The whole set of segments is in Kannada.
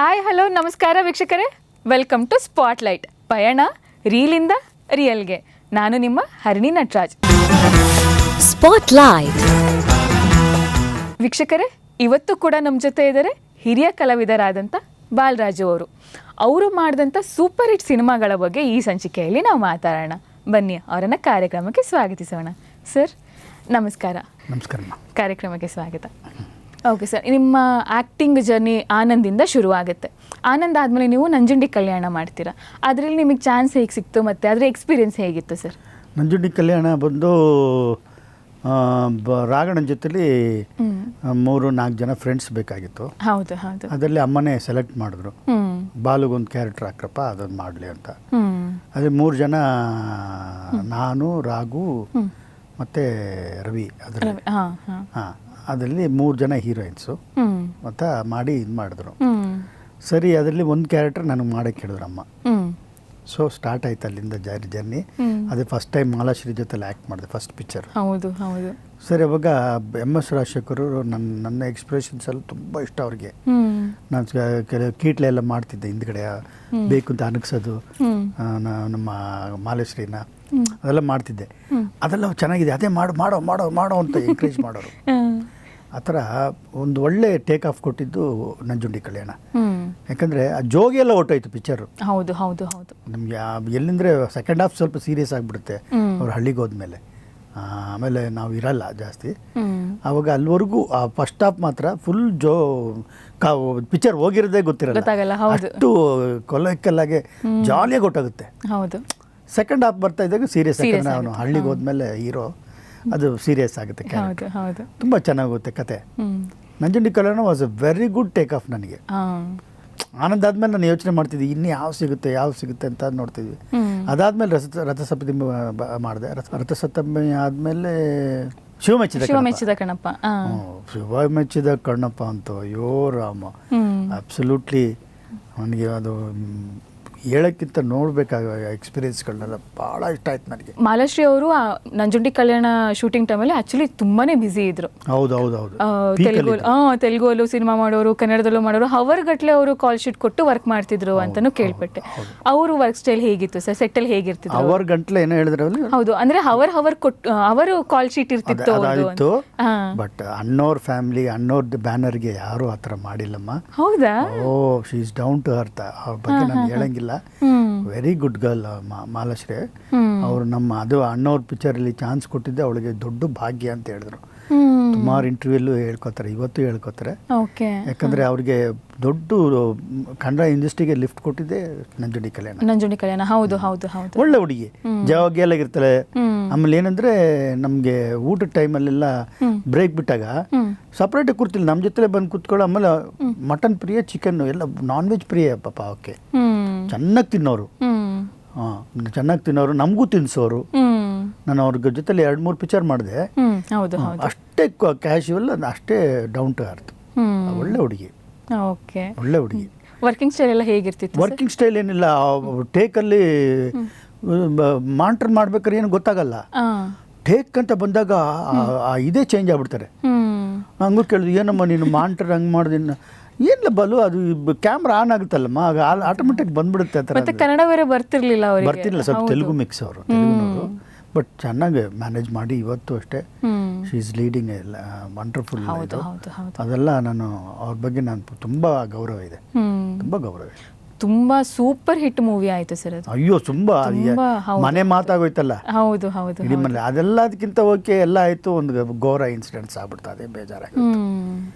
ಹಾಯ್ ಹಲೋ ನಮಸ್ಕಾರ ವೀಕ್ಷಕರೇ, ವೆಲ್ಕಮ್ ಟು ಸ್ಪಾಟ್ಲೈಟ್, ಪಯಣ ರೀಲಿಂದ ರಿಯಲ್ಗೆ. ನಾನು ನಿಮ್ಮ ಹರಿಣಿ ನಟರಾಜ್. ಸ್ಪಾಟ್ಲೈಟ್ ವೀಕ್ಷಕರೇ, ಇವತ್ತು ಕೂಡ ನಮ್ಮ ಜೊತೆ ಇದ್ದಾರೆ ಹಿರಿಯ ಕಲಾವಿದರಾದಂಥ ಬಾಲರಾಜು ಅವರು. ಅವರು ಮಾಡಿದಂಥ ಸೂಪರ್ ಹಿಟ್ ಸಿನಿಮಾಗಳ ಬಗ್ಗೆ ಈ ಸಂಚಿಕೆಯಲ್ಲಿ ನಾವು ಮಾತಾಡೋಣ. ಬನ್ನಿ, ಅವರನ್ನು ಕಾರ್ಯಕ್ರಮಕ್ಕೆ ಸ್ವಾಗತಿಸೋಣ. ಸರ್ ನಮಸ್ಕಾರ. ನಮಸ್ಕಾರ. ಕಾರ್ಯಕ್ರಮಕ್ಕೆ ಸ್ವಾಗತ. ಓಕೆ ಸರ್, ನಿಮ್ಮ ಆ್ಯಕ್ಟಿಂಗ್ ಜರ್ನಿ ಆನಂದಿಂದ ಶುರುವಾಗುತ್ತೆ. ಆನಂದ್ ಆದಮೇಲೆ ನೀವು ನಂಜುಂಡಿ ಕಲ್ಯಾಣ ಮಾಡ್ತೀರಾ. ಅದರಲ್ಲಿ ನಿಮಗೆ ಚಾನ್ಸ್ ಹೇಗೆ ಸಿಕ್ತು ಮತ್ತು ಅದರ ಎಕ್ಸ್ಪೀರಿಯನ್ಸ್ ಹೇಗಿತ್ತು ಸರ್? ನಂಜುಂಡಿ ಕಲ್ಯಾಣ ಬಂದು ರಾಘಣ್ಣನ ಜೊತೆಲಿ 3-4 ಜನ ಫ್ರೆಂಡ್ಸ್ ಬೇಕಾಗಿತ್ತು. ಹೌದು ಹೌದು. ಅದರಲ್ಲಿ ಅಮ್ಮನೇ ಸೆಲೆಕ್ಟ್ ಮಾಡಿದ್ರು, ಬಾಲುಗೊಂದು ಕ್ಯಾರೆಕ್ಟರ್ ಹಾಕ್ರಪ್ಪ ಅದನ್ನು ಮಾಡಲಿ ಅಂತ. ಅದೇ 3 ಜನ, ನಾನು, ರಾಘು ಮತ್ತು ರವಿ. ಅದರಲ್ಲಿ ಅದರಲ್ಲಿ 3 ಜನ ಹೀರೋಯಿನ್ಸು ಮತ್ತು ಮಾಡಿ ಇದು ಮಾಡಿದ್ರು. ಸರಿ, ಅದರಲ್ಲಿ ಒಂದು ಕ್ಯಾರೆಕ್ಟರ್ ನನಗೆ ಮಾಡೋಕ್ಕೆ ಹೇಳಿದ್ರು ಅಮ್ಮ. ಸೊ ಸ್ಟಾರ್ಟ್ ಆಯ್ತು ಅಲ್ಲಿಂದ ಜರ್ನಿ. ಅದೇ ಫಸ್ಟ್ ಟೈಮ್ ಮಾಲಾಶ್ರೀ ಜೊತೆಲಿ ಆ್ಯಕ್ಟ್ ಮಾಡಿದೆ, ಫಸ್ಟ್ ಪಿಕ್ಚರ್. ಹೌದು ಹೌದು. ಸರಿ, ಅವಾಗ MS ರಾಜಶೇಖರ್ ನನ್ನ ಎಕ್ಸ್ಪ್ರೆಷನ್ಸ್ ಎಲ್ಲ ತುಂಬ ಇಷ್ಟ ಅವ್ರಿಗೆ. ನಾನು ಕೆಲವು ಕೀಟ್ಲೆಲ್ಲ ಮಾಡ್ತಿದ್ದೆ ಹಿಂದ್ಗಡೆ, ಬೇಕು ಅಂತ ಅನಗಿಸೋದು ನಮ್ಮ ಮಾಲಾಶ್ರೀನ, ಅದೆಲ್ಲ ಮಾಡ್ತಿದ್ದೆ. ಅದೆಲ್ಲ ಚೆನ್ನಾಗಿದೆ, ಅದೇ ಮಾಡೋ ಅಂತ ಎಂಕರೇಜ್ ಮಾಡೋರು. ಆ ಥರ ಒಂದು ಒಳ್ಳೆ ಟೇಕ್ ಆಫ್ ಕೊಟ್ಟಿದ್ದು ನಂಜುಂಡಿ ಕಲ್ಯಾಣ. ಯಾಕಂದರೆ ಆ ಜೋಗಿ ಎಲ್ಲ ಹೊಟ್ಟೋಯ್ತು ಪಿಕ್ಚರು. ಹೌದು ಹೌದು ಹೌದು. ನಮಗೆ ಎಲ್ಲಿಂದರೆ ಸೆಕೆಂಡ್ ಹಾಫ್ ಸ್ವಲ್ಪ ಸೀರಿಯಸ್ ಆಗಿಬಿಡುತ್ತೆ ಅವ್ರು ಹಳ್ಳಿಗೆ ಹೋದ್ಮೇಲೆ. ಆಮೇಲೆ ನಾವು ಇರಲ್ಲ ಜಾಸ್ತಿ ಆವಾಗ. ಅಲ್ಲಿವರೆಗೂ ಆ ಫಸ್ಟ್ ಹಾಫ್ ಮಾತ್ರ ಫುಲ್ ಪಿಕ್ಚರ್ ಹೋಗಿರೋದೇ ಗೊತ್ತಿರಲ್ಲ, ಅಷ್ಟು ಕೊಲಕಲ್ಲಾಗೆ ಜಾಲಿಯಾಗಿ ಹೊಟ್ಟೋಗುತ್ತೆ. ಹೌದು. ಸೆಕೆಂಡ್ ಹಾಫ್ ಬರ್ತಾ ಇದ್ದಾಗ ಸೀರಿಯಸ್. ಯಾಕಂದರೆ ಅವನು ಹಳ್ಳಿಗೆ ಹೋದ್ಮೇಲೆ ಹೀರೋ, ಅದು ಸೀರಿಯಸ್ ಆಗುತ್ತೆ. ತುಂಬ ಚೆನ್ನಾಗುತ್ತೆ ಕತೆ. Nanjundi Kalyana was a very good take off ನನಗೆ. ಆನಂದ್ ಆದ್ಮೇಲೆ ನಾನು ಯೋಚನೆ ಮಾಡ್ತಿದ್ದೆ ಇನ್ನು ಯಾವ ಸಿಗುತ್ತೆ ಅಂತ ನೋಡ್ತಿದ್ವಿ. ಅದಾದ್ಮೇಲೆ ರಥಸಪ್ತಮಿ ಮಾಡಿದೆ. ರಥಸಪ್ತಮಿ ಆದಮೇಲೆ ಶಿವಮೆಚ್ಚಿದ ಕಣ್ಣಪ್ಪ. ಶಿವಮೆಚ್ಚಿದ ಕಣ್ಣಪ್ಪ ಅಂತ, ಅಯ್ಯೋ ರಾಮ, ಅಬ್ಸಲ್ಯೂಟ್ಲಿ ನನಗೆ ಅದು ಹೇಳೋಕ್ಕಿಂತ ನೋಡಬೇಕಾಗ ಎಕ್ಸ್ಪೀರಿಯನ್ಸ್ಗಳನ್ನೆಲ್ಲ ಭಾಳ ಇಷ್ಟ ಆಯ್ತು ನನಗೆ. ಮಾಲಾಶ್ರೀ ಅವರು ನಂಜುಂಡಿ ಕಲ್ಯಾಣ ಶೂಟಿಂಗ್ ಟೈಮಲ್ಲಿ ಆ್ಯಕ್ಚುಲಿ ತುಂಬಾ ಬ್ಯುಸಿ ಇದ್ರು. ಹೌದು. ತೆಲುಗಲ್ಲೂ ಸಿನಿಮಾ ಮಾಡೋರು, ಕನ್ನಡದಲ್ಲೂ ಮಾಡೋರು, ಅವರ್ ಗಟ್ಟಲೆ ಅವರು ಕಾಲ್ ಶೀಟ್ ಕೊಟ್ಟು ವರ್ಕ್ ಮಾಡ್ತಿದ್ರು ಅಂತಲೂ ಕೇಳ್ಪಟ್ಟೆ. ಅವರು ವರ್ಕ್ ಸ್ಟೈಲ್ ಹೇಗಿತ್ತು ಸರ್? ಸೆಟ್ಟಲ್ ಹೇಗಿರ್ತಿದ್ರು? ಅವರ್ ಗಂಟ್ಲೆ ಏನೋ ಹೇಳಿದ್ರೆ ಹೌದು, ಅಂದ್ರೆ ಅವರು ಕಾಲ್ ಶೀಟ್ ಇರ್ತಿತ್ತು. ಬಟ್ ಅನ್ನೋರ್ ಫ್ಯಾಮಿಲಿ, ಅನ್ನೋರ್ ಬ್ಯಾನರ್ಗೆ ಯಾರು ಆ ಥರ ಮಾಡಿಲ್ಲಮ್ಮ. ಹೌದಾ? Oh, she is down to earth. ಅವ್ರ ಬಗ್ಗೆ ನಾನು ಹೇಳಂಗಿಲ್ಲ. Very good girl Malashri. ಅವರು ನಮ್ಮ ಅದು ಅಣ್ಣವ್ರ ಪಿಕ್ಚರಲ್ಲಿ ಚಾನ್ಸ್ ಕೊಟ್ಟಿದ್ದೆ ಅವಳಿಗೆ ದೊಡ್ಡ ಭಾಗ್ಯ ಅಂತ ಹೇಳಿದ್ರು. ಸುಮಾರು ಇಂಟರ್ವ್ಯೂಲ್ಲೂ ಹೇಳ್ಕೊತಾರೆ, ಇವತ್ತು ಹೇಳ್ಕೊತಾರೆ. ಯಾಕಂದ್ರೆ ಅವ್ರಿಗೆ ದೊಡ್ಡ ಕನ್ನಡ ಇಂಡಸ್ಟ್ರಿಗೆ ಲಿಫ್ಟ್ ಕೊಟ್ಟಿದ್ದೆ ನಂಜುಂಡಿ ಕಲ್ಯಾಣ. ಹೌದು ಹೌದು ಹೌದು. ಒಳ್ಳೆ ಹುಡುಗಿ, ಜವಾಬ್ದಾರಿಯಾಗಿರ್ತಾಳೆ. ಆಮೇಲೆ ಏನಂದ್ರೆ ನಮ್ಗೆ ಊಟದ ಟೈಮಲ್ಲೆಲ್ಲ ಬ್ರೇಕ್ ಬಿಟ್ಟಾಗ ಸಪ್ರೇಟ್ ಕೂರ್ತಿಲ್ಲ, ನಮ್ಮ ಜೊತೆ ಬಂದು ಕೂತ್ಕೊಳ್ಳೋ. ಆಮೇಲೆ ಮಟನ್ ಪ್ರಿಯ, ಚಿಕನ್ ಎಲ್ಲ, ನಾನ್ ವೆಜ್ ಪ್ರಿಯ ಪಾಪ. ಓಕೆ, ಚೆನ್ನಾಗಿ ತಿನ್ನೋರು, ನಮಗೂ ತಿನ್ಸೋರು. ನಾನು ಅವ್ರ ಜೊತೆಲಿ 2-3 ಪಿಕ್ಚರ್ ಮಾಡಿದೆ. ಅಷ್ಟೇ ಕ್ಯಾಶುವಲ್, ಅಷ್ಟೇ ಡೌನ್ ಟು ಅರ್ತ್. ಒಳ್ಳೆ ಹುಡುಗಿ. ವರ್ಕಿಂಗ್ ಸ್ಟೈಲ್ ಎಲ್ಲ ಹೇಗಿರ್ತಿತ್ತು? ವರ್ಕಿಂಗ್ ಸ್ಟೈಲ್ ಏನಿಲ್ಲ, ಟೇಕಲ್ಲಿ ಮಾನಿಟರ್ ಮಾಡ್ಬೇಕಾದ್ರೆ ಏನು ಗೊತ್ತಾಗಲ್ಲ. ಟೇಕ್ ಅಂತ ಬಂದಾಗ ಇದೇ ಚೇಂಜ್ ಆಗ್ಬಿಡ್ತಾರೆ. ಹಂಗೂ ಕೇಳಿದ್ರು, ಏನಮ್ಮ ನೀನು ಮಾನಿಟರ್ ಹಂಗೆ ಮಾಡಿದಿನ? ಏನಿಲ್ಲ ಬಲು, ಅದು ಕ್ಯಾಮ್ರಾ ಆನ್ ಆಗುತ್ತಲ್ಲಮ್ಮ, ಆಗ ಆಟೋಮೆಟಿಕ್ ಬಂದ್ಬಿಡುತ್ತೆ. ಆ ಥರ ಕನ್ನಡ ಬೇರೆ ಬರ್ತಿರ್ಲಿಲ್ಲ, ಸ್ವಲ್ಪ ತೆಲುಗು ಮಿಕ್ಸ್ ಅವರು, ತೆಲುಗುನವರು. ಬಟ್ ಚೆನ್ನಾಗಿ ಮ್ಯಾನೇಜ್ ಮಾಡಿ ಇವತ್ತು ಅಷ್ಟೇ ಶಿ ಈಸ್ ಲೀಡಿಂಗ್ ವಂಡರ್ಫುಲ್. ಅದೆಲ್ಲ ನಾನು ಅವ್ರ ಬಗ್ಗೆ ನಾನು ತುಂಬ ಗೌರವ ಇದೆ. ತುಂಬಾ ಸೂಪರ್ ಹಿಟ್ ಮೂವಿ ಆಯ್ತು ಸರ್ ಅದು. ಅಯ್ಯೋ, ತುಂಬಾ ಮನೆ ಮಾತಾಗೋಯ್ತಲ್ಲ. ಹೌದು ಹೌದು. ಅದೆಲ್ಲ ಅದಕ್ಕಿಂತ ಓಕೆ, ಎಲ್ಲ ಆಯ್ತು. ಒಂದು ಘೋರ ಇನ್ಸಿಡೆಂಟ್ಸ್ ಆಗ್ಬಿಡ್ತಾ, ಅದೇ ಬೇಜಾರಾಗುತ್ತೆ.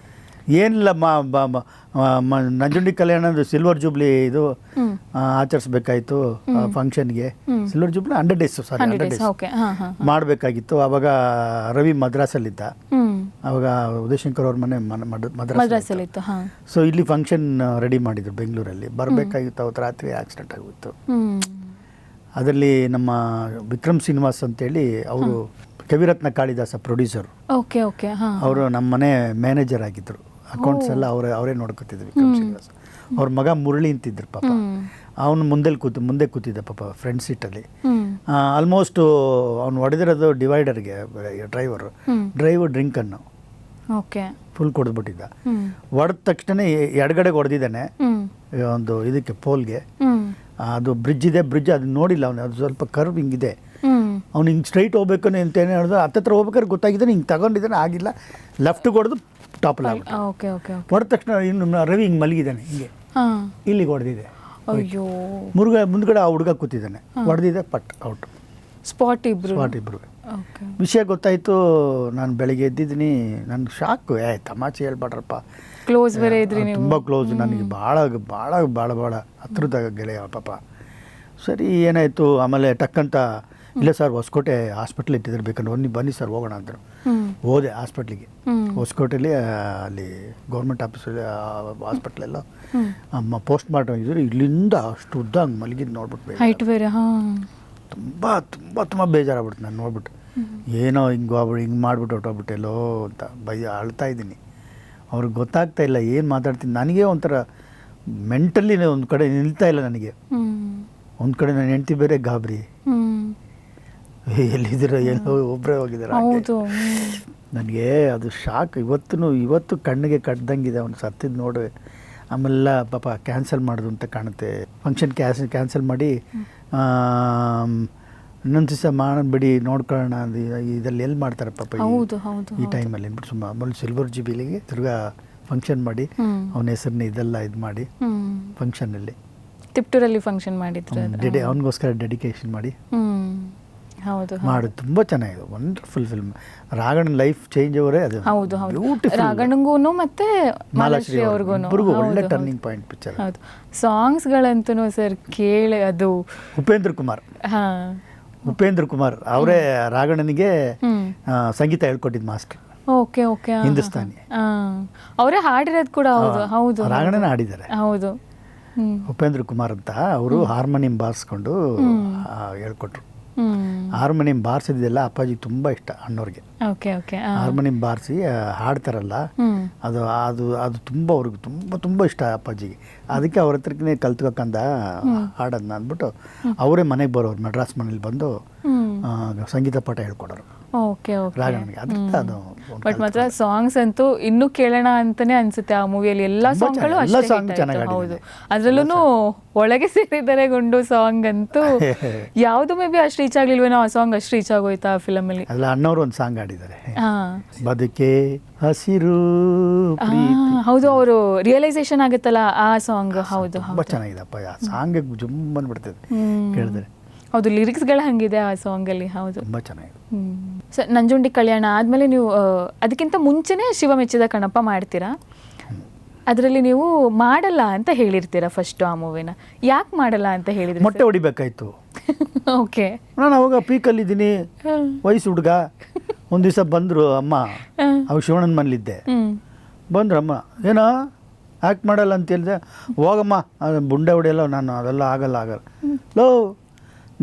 ಏನಿಲ್ಲ, ನಂಜುಂಡಿ ಕಲ್ಯಾಣದ ಸಿಲ್ವರ್ ಜೂಬ್ಲಿ ಇದು ಆಚರಿಸ್ಬೇಕಾಯ್ತು ಫಂಕ್ಷನ್ಗೆ. ಸಿಲ್ವರ್ ಜೂಬ್ಲಿ 100 ಡೇಸ್ ಮಾಡಬೇಕಾಗಿತ್ತು. ಅವಾಗ ರವಿ ಮದ್ರಾಸಲ್ಲಿದ್ದ. ಅವಾಗ ಉದಯಶಂಕರ್ ಅವ್ರ ಮನೆ ಮದ್ರಾಸಲ್ಲಿತ್ತು. ಸೊ ಇಲ್ಲಿ ಫಂಕ್ಷನ್ ರೆಡಿ ಮಾಡಿದ್ರು ಬೆಂಗಳೂರಲ್ಲಿ, ಬರಬೇಕಾಗಿತ್ತು. ಅವತ್ತು ರಾತ್ರಿ ಆಕ್ಸಿಡೆಂಟ್ ಆಗಿತ್ತು. ಅದರಲ್ಲಿ ನಮ್ಮ ವಿಕ್ರಮ್ ಶ್ರೀನಿವಾಸ್ ಅಂತೇಳಿ, ಅವರು ಕವಿರತ್ನ ಕಾಳಿದಾಸ ಪ್ರೊಡ್ಯೂಸರು. ಅವರು ನಮ್ಮ ಮನೆ ಮ್ಯಾನೇಜರ್ ಆಗಿದ್ದರು. ಅಕೌಂಟ್ಸ್ ಎಲ್ಲ ಅವರೇ ನೋಡ್ಕೊತಿದ್ರು. ವಿಕ್ರಮ್ ಶ್ರೀನಿವಾಸ್ ಅವ್ರ ಮಗ ಮುರಳಿ ಅಂತಿದ್ರು ಪಾಪ. ಅವನು ಮುಂದೆ ಕೂತಿದ್ದ ಪಾಪ ಫ್ರಂಟ್ ಸೀಟಲ್ಲಿ. ಆಲ್ಮೋಸ್ಟ್ ಅವ್ನು ಹೊಡೆದಿರೋದು ಡಿವೈಡರ್ಗೆ. ಡ್ರೈವರ್ ಡ್ರಿಂಕನ್ನು ಓಕೆ ಫುಲ್ ಕೊಡ್ಬಿಟ್ಟಿದ್ದ. ಹೊಡೆದ ತಕ್ಷಣ ಎಡಗಡೆಗೆ ಹೊಡೆದಿದ್ದಾನೆ. ಒಂದು ಇದಕ್ಕೆ ಪೋಲ್ಗೆ. ಹ್ಮ್ ಅದು ಬ್ರಿಡ್ಜ್ ಇದೆ, ಬ್ರಿಡ್ಜ್ ಅದು ನೋಡಿಲ್ಲ ಅವನು, ಅದು ಸ್ವಲ್ಪ ಕರ್ವ್ ಹಿಂಗಿದೆ. ಹ್ಮ್ ಅವ್ನು ಹಿಂಗೆ ಸ್ಟ್ರೈಟ್ ಹೋಗ್ಬೇಕು ಅಂತೇನು ಹೇಳಿದ್ರು, ಹತ್ತತ್ರ ಹೋಗ್ಬೇಕಾದ್ರೆ ಗೊತ್ತಾಗಿದ್ದಾನೆ, ಹಿಂಗೆ ತಗೊಂಡಿದ್ದಾನೆ, ಆಗಿಲ್ಲ. ಲೆಫ್ಟಿಗೆ ಹೊಡೆದು ಟಾಪಲ್ಲಿ ಆಗ್ಬಿಟ್ಟು ಓಕೆ ಓಕೆ ಓಕೆ. ಹೊಡೆದ ತಕ್ಷಣ ಇನ್ನು ರವಿ ಹಿಂಗೆ ಮಲಗಿದ್ದಾನೆ, ಹಿಂಗೆ ಹಾ ಇಲ್ಲಿಗೆ ಹೊಡೆದಿದೆ. ಅಯ್ಯೋ, ಮುಂದ್ಗಡೆ ಆ ಹುಡುಗ ಕೂತಿದ್ದಾನೆ, ಹೊಡೆದಿದೆ, ಪಟ್ ಔಟ್, ಸ್ಪಾಟ್ ಇಬ್ರು. ಸ್ಪಾಟ್ ಇಬ್ರು. ಓಕೆ. ವಿಷಯ ಗೊತ್ತಾಯಿತು, ನಾನು ಬೆಳಿಗ್ಗೆ ಎದ್ದಿದ್ದೀನಿ, ನನಗೆ ಶಾಕು, ತಮಾಷೆ ಹೇಳ್ಬಾಡ್ರಪ್ಪ. ಕ್ಲೋಸ್ ಬೇರೆ ಇದ್ರಿ ನೀವು? ತುಂಬ ಕ್ಲೋಸ್, ನನಗೆ ಭಾಳ ಭಾಳ ಭಾಳ ಭಾಳ ಹತ್ರದ ಗೆಳೆಯ ಪಾಪ. ಸರಿ ಏನಾಯಿತು, ಆಮೇಲೆ ಟಕ್ಕಂತ ಇಲ್ಲ ಸರ್ ಹೊಸಕೋಟೆ ಹಾಸ್ಪಿಟ್ಲ್ ಇಟ್ಟಿದ್ರೆ ಬೇಕಂದ್ರೆ ಬನ್ನಿ ಸರ್ ಹೋಗೋಣ ಅಂದರು. ಹೋದೆ ಹಾಸ್ಪಿಟ್ಲಿಗೆ, ಹೊಸಕೋಟೆಯಲ್ಲಿ ಅಲ್ಲಿ ಗೌರ್ಮೆಂಟ್ ಆಫೀಸಲ್ಲಿ ಹಾಸ್ಪಿಟ್ಲೆಲ್ಲ ಪೋಸ್ಟ್ ಮಾರ್ಟಮ್ ಇದ್ರು. ಇಲ್ಲಿಂದ ಅಷ್ಟು ಉದ್ದ ಹಂಗೆ ಮಲಗಿದ್ದು ನೋಡ್ಬಿಟ್ಟು ಹೈಟ್ ಬೇರೆ. ಹಾಂ, ತುಂಬ ತುಂಬ ತುಂಬ ಬೇಜಾರಾಗ್ಬಿಟ್ಟು ನಾನು ನೋಡ್ಬಿಟ್ಟು. ಏನೋ ಹಿಂಗೆ ಮಾಡಿಬಿಟ್ಟು ಹೊಟ್ಟೋಗ್ಬಿಟ್ಟೆಲ್ಲೋ ಅಂತ ಅಳ್ತಾ ಇದ್ದೀನಿ. ಅವ್ರಿಗೆ ಗೊತ್ತಾಗ್ತಾ ಇಲ್ಲ ಏನು ಮಾತಾಡ್ತೀನಿ. ನನಗೆ ಒಂಥರ ಮೆಂಟಲಿ ಒಂದು ಕಡೆ ನಿಲ್ತಾ ಇಲ್ಲ ನನಗೆ. ಒಂದು ಕಡೆ ನನ್ನ ಹೆಂಡತಿ ಬೇರೆ ಗಾಬರಿ, ಎಲ್ಲಿದ್ದೀರ, ಎಲ್ಲೋ ಒಬ್ಬರೇ ಹೋಗಿದ್ದಾರೆ. ನನಗೆ ಅದು ಶಾಕ್. ಇವತ್ತು ಕಣ್ಣಿಗೆ ಕಟ್ದಂಗಿದೆ ಅವ್ನು ಸತ್ತಿದ್ದು ನೋಡಿ. ಆಮೇಲೆ ಪಾಪ ಕ್ಯಾನ್ಸಲ್ ಮಾಡೋದು ಅಂತ ಕಾಣುತ್ತೆ. ಫಂಕ್ಷನ್ ಕ್ಯಾನ್ಸಲ್ ಮಾಡಿ ಇನ್ನೊಂದು ದಿವಸ ಮಾಡೋಣ ಬಿಡಿ ನೋಡ್ಕೊಳ್ಳೋಣ, ಇದರಲ್ಲಿ ಎಲ್ಲಿ ಮಾಡ್ತಾರೆ ಪಾಪ ಈ ಟೈಮಲ್ಲಿ ಅಂದ್ಬಿಟ್ಟು ಸುಮ್ಮ ಆಮೇಲೆ ಸಿಲ್ವರ್ ಜುಬಿಲಿಗೆ ತಿರ್ಗಾ ಫಂಕ್ಷನ್ ಮಾಡಿ ಅವನ ಹೆಸರನ್ನ ಇದೆಲ್ಲ ಇದು ಮಾಡಿ ಫಂಕ್ಷನಲ್ಲಿ ತಿಪ್ಟೂರಲ್ಲಿ ಫಂಕ್ಷನ್ ಮಾಡಿದ್ರು. ಅವನಿಗೋಸ್ಕರ ಡೆಡಿಕೇಶನ್ ಮಾಡಿ ಹೌದು ಮಾಡೋದು ತುಂಬ ಚೆನ್ನಾಗಿದೆ. Wonderful film. Raghanna life change ಅವರೇ ಅದು. ಹೌದು ಹೌದು, ರಾಘಣ್ಣಂಗೂ ಮತ್ತೆ ಮಾಲಾಶ್ರೀ ಅವ್ರಿಗೂ ಒಳ್ಳೆ ಟರ್ನಿಂಗ್ ಪಾಯಿಂಟ್ ಪಿಕ್ಚರ್. ಹೌದು, ಸಾಂಗ್ಸ್ಗಳಂತೂ ಸರ್ ಕೇಳಿ ಅದು. ಉಪೇಂದ್ರ ಕುಮಾರ್ ಅವರೇ ರಾಘಣ್ಣನಿಗೆ ಸಂಗೀತ ಹೇಳ್ಕೊಟ್ಟಿದ್ದು ಮಾಸ್ಟರ್. ಓಕೆ ಓಕೆ, ಹಿಂದೂಸ್ತಾನಿ ಅವರೇ ಹಾಡಿರೋದು ಕೂಡ. ಹೌದು ಹೌದು, ರಾಘಣ್ಣನ ಹಾಡಿದ್ದಾರೆ. ಹೌದು, ಉಪೇಂದ್ರ ಕುಮಾರ್ ಅಂತ ಅವರು ಹಾರ್ಮೋನಿಯಂ ಬಾರಿಸ್ಕೊಂಡು ಹೇಳ್ಕೊಟ್ರು. ಹಾರ್ಮೋನಿಯಂ ಬಾರಿಸಿದ್ದೆಲ್ಲ ಅಪ್ಪಾಜಿಗೆ ತುಂಬ ಇಷ್ಟ, ಅಣ್ಣವ್ರಿಗೆ. ಹಾರ್ಮೋನಿಯಂ ಬಾರಿಸಿ ಹಾಡ್ತಾರಲ್ಲ, ಅದು ಅದು ಅದು ತುಂಬ ಅವ್ರಿಗೆ ತುಂಬ ತುಂಬ ಇಷ್ಟ ಅಪ್ಪಾಜಿಗೆ. ಅದಕ್ಕೆ ಅವ್ರ ಹತ್ರಕ್ಕೆ ಕಲ್ತ್ಬೇಕಂದ ಹಾಡೋದನ್ನ ಅಂದ್ಬಿಟ್ಟು ಅವರೇ ಮನೆಗೆ ಬರೋರು, ಮೆಡ್ರಾಸ್ ಮನೇಲಿ ಬಂದು ಸಂಗೀತ ಪಾಠ ಹೇಳ್ಕೊಡೋರು ರಾಘಣ್ಣನಿಗೆ. ಅದರಿಂದ ಅದು ಬಟ್ ಮಾತ್ರ ಸಾಂಗ್ಸ್ ಅಂತೂ ಇನ್ನೂ ಕೇಳೋಣ ಅಂತಾನೆ ಅನ್ಸುತ್ತೆ. ಆ ಮೂವಿಯಲ್ಲಿ ಎಲ್ಲ ಸಾಂಗ್ಗಳು ಹೌದು, ಅದ್ರಲ್ಲೂ ಒಳಗೆ ಸೇರಿದರೆ ಗುಂಡು ಸಾಂಗ್ ಅಂತೂ ಯಾವ್ದು ಮೇ ಬಿ ಅಷ್ಟು ರೀಚ್ ಆಗ್ಲಿಲ್ವೇನೋ, ಆ ಸಾಂಗ್ ಅಷ್ಟು ರೀಚ್ ಆಗೋಯ್ತಾ ಆ ಫಿಲಮ್ ಅಲ್ಲಿ. ಅಲ್ಲ, ಅಣ್ಣವ್ರು ಒಂದು ಸಾಂಗ್ ಆಡಿದ್ದಾರೆ, ಬದುಕೆ ಹಸಿರು. ಹೌದು, ಅವರು ರಿಯಲೈಸೇಷನ್ ಆಗುತ್ತಲ್ಲ ಆ ಸಾಂಗ್. ಹೌದು, ತುಂಬಾ ಚೆನ್ನಾಗಿದೆಪ್ಪ ಆ ಸಾಂಗ್, ಜುಮ್ ಬಂದ್ಬಿಡ್ತದೆ ಕೇಳಿದ್ರೆ. ಹೌದು, ಲಿರಿಕ್ಸ್ಗಳು ಹಂಗಿದೆ ಆ ಸಾಂಗ್ ಅಲ್ಲಿ. ಹೌದು, ತುಂಬಾ ಚೆನ್ನಾಗಿದೆ. ಸರ್, ನಂಜುಂಡಿ ಕಲ್ಯಾಣ ಆದ್ಮೇಲೆ ನೀವು ಅದಕ್ಕಿಂತ ಮುಂಚೆನೆ ಶಿವ ಮೆಚ್ಚಿದ ಕಣಪ್ಪ ಮಾಡ್ತೀರಾ. ಅದರಲ್ಲಿ ನೀವು ಮಾಡಲ್ಲ ಅಂತ ಹೇಳಿರ್ತೀರಾ ಫಸ್ಟ್ ಆ ಮೂವಿನ. ಯಾಕೆ ಮಾಡಲ್ಲ ಅಂತ ಹೇಳಿದ್ರಿ? ಮೊಟ್ಟೆ ಹೊಡಿಬೇಕಾಯ್ತು. ಓಕೆ, ನಾನು ಅವಾಗ ಪೀಕಲ್ಲಿದ್ದೀನಿ, ವಯಸ್ಸು ಹುಡುಗ. ಒಂದು ದಿವಸ ಬಂದರು ಅಮ್ಮ, ಅವಾಗ ಶಿವಣ್ಣನ ಮನೇಲಿದ್ದೆ. ಬಂದ್ರಮ್ಮ, ಏನೋ ಆ್ಯಕ್ಟ್ ಮಾಡಲ್ಲ ಅಂತ ಹೇಳಿದೆ. ಹೋಗಮ್ಮ, ಬುಂಡೆ ಹೊಡೆಯಲ್ಲ ನಾನು, ಅದೆಲ್ಲ ಆಗಲ್ಲ. ಲೋ,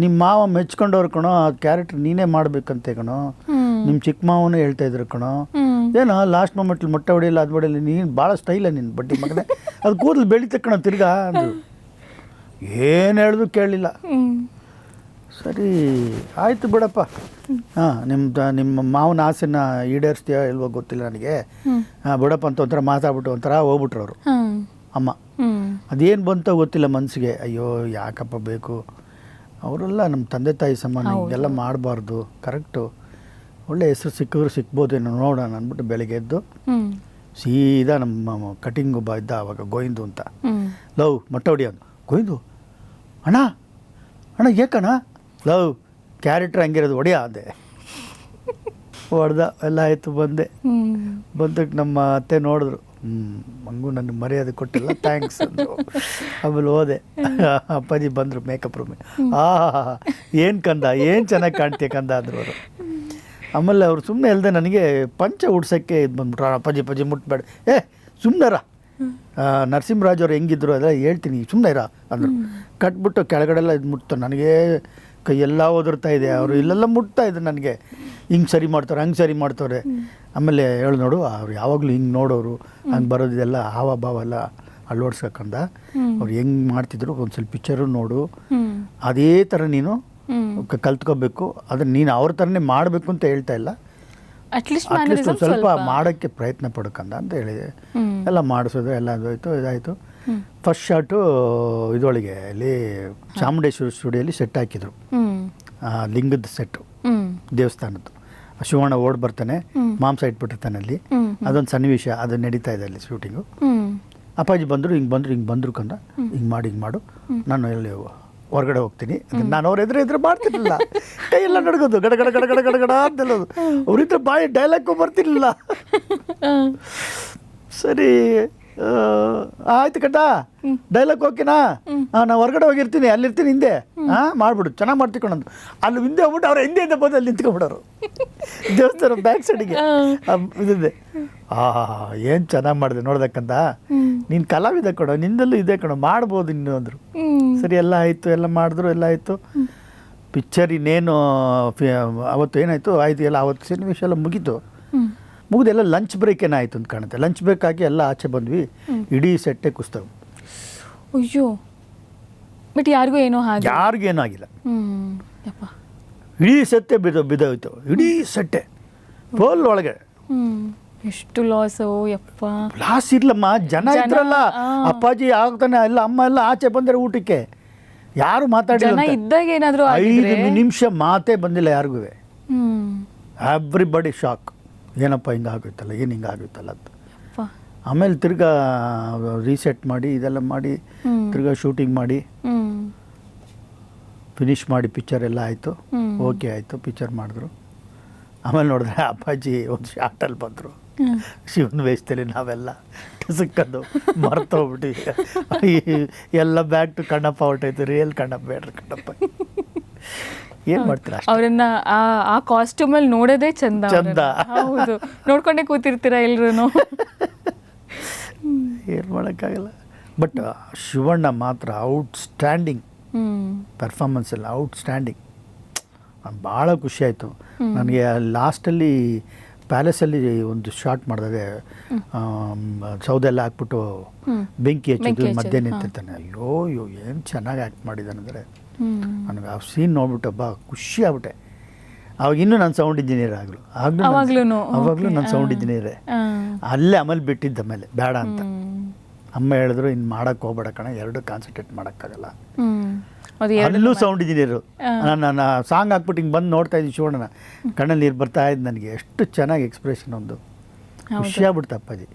ನಿಮ್ಮ ಮಾವ ಮೆಚ್ಕೊಂಡವ್ರು ಕಣೋ, ಆ ಕ್ಯಾರೆಕ್ಟರ್ ನೀನೇ ಮಾಡ್ಬೇಕಂತೆ ಕಣೋ, ನಿಮ್ಮ ಚಿಕ್ಕ ಮಾವನೇ ಹೇಳ್ತಾ ಇದ್ರು ಕಣೋ. ಏನೋ ಲಾಸ್ಟ್ ಮೊಮೆಂಟ್ಲಿ ಮೊಟ್ಟೆ ಹೊಡೆಯಲ್ಲ, ಅದು ಹೊಡೆಯಲ್ಲ, ನೀನು ಭಾಳ ಸ್ಟೈಲ ನಿನ್ನ ಬಡ್ಡಿ ಮಗನೇ, ಅದು ಕೂದಲು ಬೆಳೀತ ಕಣೋ ತಿರ್ಗಾ ಅಂದರು. ಏನು ಹೇಳಿದ್ರು ಕೇಳಲಿಲ್ಲ. ಸರಿ ಆಯಿತು ಬಿಡಪ್ಪ, ನಿಮ್ಮ ಮಾವನ ಆಸೆನ ಈಡೇರಿಸ್ತೀಯ ಇಲ್ವೋ ಗೊತ್ತಿಲ್ಲ ನನಗೆ, ಬಿಡಪ್ಪ ಅಂತ ಒಂಥರ ಮಾತಾಡ್ಬಿಟ್ಟು ಒಂಥರ ಹೋಗ್ಬಿಟ್ರು ಅವರು ಅಮ್ಮ. ಅದೇನು ಬಂತೋ ಗೊತ್ತಿಲ್ಲ ಮನಸ್ಸಿಗೆ. ಅಯ್ಯೋ ಯಾಕಪ್ಪ ಬೇಕು, ಅವರೆಲ್ಲ ನಮ್ಮ ತಂದೆ ತಾಯಿ ಸಮಾನ, ಹಿಂಗೆಲ್ಲ ಮಾಡಬಾರ್ದು, ಕರೆಕ್ಟು, ಒಳ್ಳೆ ಹೆಸರು ಸಿಕ್ಕಿದ್ರು ಸಿಕ್ಬೋದೇನೋ ನೋಡೋಣ ಅಂದ್ಬಿಟ್ಟು ಬೆಳಗ್ಗೆ ಎದ್ದು ಸೀದಾ ನಮ್ಮ ಕಟಿಂಗ್ ಒಬ್ಬ ಇದ್ದ ಅವಾಗ, ಗೋವಿಂದು ಅಂತ. ಲವ್ ಮೊಟ್ಟೆ ಹೊಡಿಯೋದು. ಗೋವಿಂದು, ಅಣ್ಣ ಅಣ್ಣ ಏಕಣ್ಣ, ಲವ್ ಕ್ಯಾರೆಕ್ಟರ್ ಹಂಗಿರೋದು ಹೊಡಿಯ ಅಂದೆ. ಹೊಡೆದ, ಎಲ್ಲ ಆಯಿತು. ಬಂದಕ್ಕೆ ನಮ್ಮ ಅತ್ತೆ ನೋಡಿದ್ರು. ಹಂಗೂ ನನಗೆ ಮರ್ಯಾದೆ ಕೊಟ್ಟಿಲ್ಲ, ಥ್ಯಾಂಕ್ಸ್ ಅಂದರು. ಆಮೇಲೆ ಹೋದೆ, ಅಪ್ಪಾಜಿ ಬಂದರು ಮೇಕಪ್ ರೂಮಿ. ಏನು ಕಂದ, ಏನು ಚೆನ್ನಾಗಿ ಕಾಣ್ತೀಯ ಕಂದ ಅಂದರು ಅವರು. ಆಮೇಲೆ ಅವ್ರು ಸುಮ್ಮನೆ ಇಲ್ಲದೆ ನನಗೆ ಪಂಚೆ ಉಡ್ಸೋಕ್ಕೆ ಇದು ಬಂದ್ಬಿಟ್ರು. ಅಪ್ಪಾಜಿ ಮುಟ್ಬೇಡ, ಸುಮ್ಮನೆರ, ನರಸಿಂಹರಾಜ್ ಅವ್ರು ಹೆಂಗಿದ್ರು ಅದೆಲ್ಲ ಹೇಳ್ತೀನಿ, ಸುಮ್ಮನೆ ಇರ ಅಂದರು. ಕಟ್ಬಿಟ್ಟು ಕೆಳಗಡೆಲ್ಲ ಇದು ಮುಟ್ತಾರೆ, ನನಗೆ ಕೈಯೆಲ್ಲ ಒದರ್ತಾ ಇದೆ. ಅವರು ಇಲ್ಲೆಲ್ಲ ಮುಟ್ತಾ ಇದ್ರು ನನಗೆ, ಹಿಂಗೆ ಸರಿ ಮಾಡ್ತಾರೆ, ಹಂಗೆ ಸರಿ ಮಾಡ್ತಾರೆ. ಆಮೇಲೆ ಹೇಳಿ ನೋಡು, ಅವ್ರು ಯಾವಾಗಲೂ ಹಿಂಗೆ ನೋಡೋರು, ಹಂಗೆ ಬರೋದಿದೆಲ್ಲ ಹಾವ ಭಾವ ಎಲ್ಲ ಅಳವಡ್ಸ್ಕೊಂಡ. ಅವ್ರು ಹೆಂಗೆ ಮಾಡ್ತಿದ್ರು ಒಂದು ಸ್ವಲ್ಪ ಪಿಕ್ಚರು ನೋಡು, ಅದೇ ಥರ ನೀನು ಕಲ್ತ್ಕೋಬೇಕು. ಅದನ್ನು ನೀನು ಅವ್ರ ಥರನೇ ಮಾಡಬೇಕು ಅಂತ ಹೇಳ್ತಾ ಇಲ್ಲ, ಅಟ್ಲೀಸ್ಟ್ ಒಂದು ಸ್ವಲ್ಪ ಮಾಡೋಕ್ಕೆ ಪ್ರಯತ್ನ ಪಡ್ಕಂದ ಅಂತ ಹೇಳಿದೆ. ಎಲ್ಲ ಮಾಡಿಸೋದು ಎಲ್ಲ ಅದಾಯಿತು, ಇದಾಯಿತು. ಫಸ್ಟ್ ಶಾಟು ಇದರೊಳಗೆ ಅಲ್ಲಿ ಚಾಮುಂಡೇಶ್ವರಿ ಸ್ಟುಡಿಯೋಲಿ ಸೆಟ್ ಹಾಕಿದ್ರು, ಲಿಂಗದ ಸೆಟ್ಟು, ದೇವಸ್ಥಾನದ್ದು. ಶಿವಣ್ಣ ಓಡ್ ಬರ್ತಾನೆ, ಮಾಂಸ ಇಟ್ಬಿಟ್ಟಿರ್ತಾನೆ ಅಲ್ಲಿ, ಅದೊಂದು ಸನ್ನಿವೇಶ ಅದು ನಡೀತಾ ಇದೆ ಅಲ್ಲಿ ಶೂಟಿಂಗು. ಅಪ್ಪಾಜಿ ಬಂದರು, ಹಿಂಗೆ ಬಂದರು ಕಂದ, ಹಿಂಗೆ ಮಾಡು, ನಾನು ಎಲ್ಲಿ ಹೊರಗಡೆ ಹೋಗ್ತೀನಿ. ನಾನು ಅವ್ರ ಎದುರು ಮಾಡ್ತಿರ್ಲಿಲ್ಲ, ಕೈ ಎಲ್ಲ ನಡ್ಗೋದು, ಗಡ ಗಡ ಗಡ ಗಡ ಗಡ ಗಡ ಅಂತೆಲ್ಲೋದು. ಅವ್ರಿದ್ರೆ ಬಾಯಿ ಡೈಲಾಗು ಬರ್ತಿರ್ಲಿಲ್ಲ. ಸರಿ ಆಯ್ತು ಕಟ್ಟ, ಡೈಲಾಗ್ ಓಕೆನಾ, ನಾನು ಹೊರಗಡೆ ಹೋಗಿರ್ತೀನಿ, ಅಲ್ಲಿರ್ತೀನಿ ಹಿಂದೆ, ಮಾಡ್ಬಿಡು ಚೆನ್ನಾಗಿ ಮಾಡ್ತಿಕೊಂಡಂದು. ಅಲ್ಲಿ ಹಿಂದೆ ಹೋಗ್ಬಿಟ್ಟು ಅವ್ರ ಹಿಂದೆ ಬಂದು ಅಲ್ಲಿ ನಿಂತ್ಕೊಂಡ್ಬಿಡೋರು ದೇವಸ್ಥಾನ ಬ್ಯಾಕ್ ಸೈಡಿಗೆ. ಇದಿದೆ, ಏನು ಚೆನ್ನಾಗಿ ಮಾಡಿದೆ ನೋಡ್ದಕ್ಕಂತ, ನೀನು ಕಲಾವಿದ ಕೊಡೋ, ನಿಂದಲ್ಲೂ ಇದೆ ಕಣೋ, ಮಾಡ್ಬೋದು ಇನ್ನು ಅಂದರು. ಸರಿ ಎಲ್ಲ ಆಯಿತು, ಎಲ್ಲ ಮಾಡಿದ್ರು, ಎಲ್ಲ ಆಯಿತು. ಪಿಕ್ಚರ್ ಇನ್ನೇನು ಅವತ್ತು ಏನಾಯಿತು ಆಯಿತು, ಎಲ್ಲ ಅವತ್ತು ಸನ್ನಿವೇಶ ಎಲ್ಲ ಮುಗೀತು. ಮುಗಿದೆಲ್ಲ ಲಂಚ್ ಬ್ರೇಕ್ ಏನಾಯಿತು ಅಂತ ಕಾಣುತ್ತೆ. ಲಂಚ್ ಬ್ರೇಕ್ ಆಗಿ ಎಲ್ಲ ಆಚೆ ಬಂದ್ವಿ, ಇಡೀ ಸೆಟ್ಟೆ ಕುಸ್ತವು. ಅಯ್ಯೋ, ಬಟ್ ಯಾರಿಗೂ ಏನೋ ಹಾಗೆ, ಯಾರಿಗೇನೂ ಆಗಿಲ್ಲ. ಇಡೀ ಸೆಟ್ಟೆ ಬಿದ್ದೋಯ್ತು, ಇಡೀ ಸೆಟ್ಟೆ ಫುಲ್ ಒಳಗೆ. ಎಷ್ಟು ಲಾಸು ಯಪ್ಪ. ಲಾಸ್ ಇರ್ಲಮ್ಮ, ಜನ ಇದ್ರಲ್ಲ, ಅಪ್ಪಾಜಿ ಆಗ್ತಾನೆ ಎಲ್ಲ, ಅಮ್ಮ ಎಲ್ಲ ಆಚೆ ಬಂದರೆ ಊಟಕ್ಕೆ, ಯಾರು ಮಾತಾಡಿಲ್ಲ. ಇದ್ದಾಗ ಏನಾದರೂ 5 ನಿಮಿಷ ಮಾತೇ ಬಂದಿಲ್ಲ ಯಾರಿಗೂ. ಎವ್ರಿಬಡಿ ಶಾಕ್, ಏನಪ್ಪ ಹಿಂಗಾಗೋಯ್ತಲ್ಲ, ಏನು ಹಿಂಗಾಗೋಯ್ತಲ್ಲ ಅಂತ. ಆಮೇಲೆ ತಿರ್ಗಾ ರೀಸೆಟ್ ಮಾಡಿ ಇದೆಲ್ಲ ಮಾಡಿ ತಿರ್ಗಾ ಶೂಟಿಂಗ್ ಮಾಡಿ ಫಿನಿಷ್ ಮಾಡಿ ಪಿಕ್ಚರ್ ಎಲ್ಲ ಆಯಿತು, ಓಕೆ ಆಯಿತು, ಪಿಕ್ಚರ್ ಮಾಡಿದ್ರು. ಆಮೇಲೆ ನೋಡಿದ್ರೆ ಅಪ್ಪಾಜಿ ಒಂದು ಶಾರ್ಟಲ್ಲಿ ಬಂದರು, ಶಿವನ ವೇಷದಲ್ಲಿ ನಾವೆಲ್ಲ ಕಸಕ್ಕಂದು ಮರ್ತೋಗ್ಬಿಟ್ಟು ಎಲ್ಲ ಬ್ಯಾಕ್ ಟು ಕಣ್ಣಪ್ಪ ಹೊರಟೈತು. ರಿಯಲ್ ಕಣ್ಣಪ್ಪ ಬೇಡ್ರಿ ಕಣ್ಣಪ್ಪ. ಏನು ಮಾಡ್ತೀರಾ, ಅವರನ್ನ ಆ ಕಾಸ್ಟ್ಯೂಮಲ್ಲಿ ನೋಡೋದೇ ಚಂದ. ಹೌದು, ನೋಡ್ಕೊಂಡೇ ಕೂತಿರ್ತೀರಾ ಎಲ್ರೂ. ಏನು ಮಾಡೋಕ್ಕಾಗಲ್ಲ. ಬಟ್ ಶಿವಣ್ಣ ಮಾತ್ರ ಔಟ್ಸ್ಟ್ಯಾಂಡಿಂಗ್ ಪರ್ಫಾರ್ಮೆನ್ಸ್ ಎಲ್ಲ, ಔಟ್ಸ್ಟ್ಯಾಂಡಿಂಗ್. ಭಾಳ ಖುಷಿಯಾಯಿತು ನನಗೆ. ಲಾಸ್ಟಲ್ಲಿ ಪ್ಯಾಲೇಸಲ್ಲಿ ಒಂದು ಶಾಟ್ ಮಾಡಿದೆ, ಸೌದೆ ಎಲ್ಲ ಹಾಕ್ಬಿಟ್ಟು ಬೆಂಕಿ ಹಚ್ಚಿದ್ದು, ಮಧ್ಯೆ ನಿಂತಿರ್ತಾನೆ. ಅಯ್ಯೋ ಏನು ಚೆನ್ನಾಗಿ ಆ್ಯಕ್ಟ್ ಮಾಡಿದ್ದಾನಂದರೆ ನನಗೆ ಆ ಸೀನ್ ನೋಡ್ಬಿಟ್ಟು ಹಬ್ಬ ಖುಷಿ ಆಗ್ಬಿಟ್ಟೆ. ಅವಾಗ ಇನ್ನೂ ನಾನು ಸೌಂಡ್ ಇಂಜಿನಿಯರ್ ಅವಾಗಲೂ ನಾನು ಸೌಂಡ್ ಇಂಜಿನಿಯರೇ. ಅಲ್ಲೇ ಆಮೇಲೆ ಬಿಟ್ಟಿದ್ದ ಮೇಲೆ ಬೇಡ ಅಂತ ಅಮ್ಮ ಹೇಳಿದ್ರು, ಇನ್ನು ಮಾಡೋಕ್ಕೆ ಹೋಗ್ಬೇಡ ಕಣ, ಎರಡು ಕಾನ್ಸಂಟ್ರೇಟ್ ಮಾಡೋಕ್ಕಾಗಲ್ಲ. ಅಲ್ಲೂ ಸೌಂಡ್ ಇಂಜಿನಿಯರು. ನಾನು ಸಾಂಗ್ ಹಾಕ್ಬಿಟ್ಟು ಹಿಂಗೆ ಬಂದು ನೋಡ್ತಾ ಇದ್ದೀನಿ ಶಿವಣ್ಣನ, ಕಣ್ಣಲ್ಲಿ ನೀರು ಬರ್ತಾ ಇದ್ದು ನನಗೆ. ಎಷ್ಟು ಚೆನ್ನಾಗಿ ಎಕ್ಸ್ಪ್ರೆಷನ್, ಒಂದು ಖುಷಿ ಆಗ್ಬಿಡ್ತು ಅಪ್ಪಾಜಿ.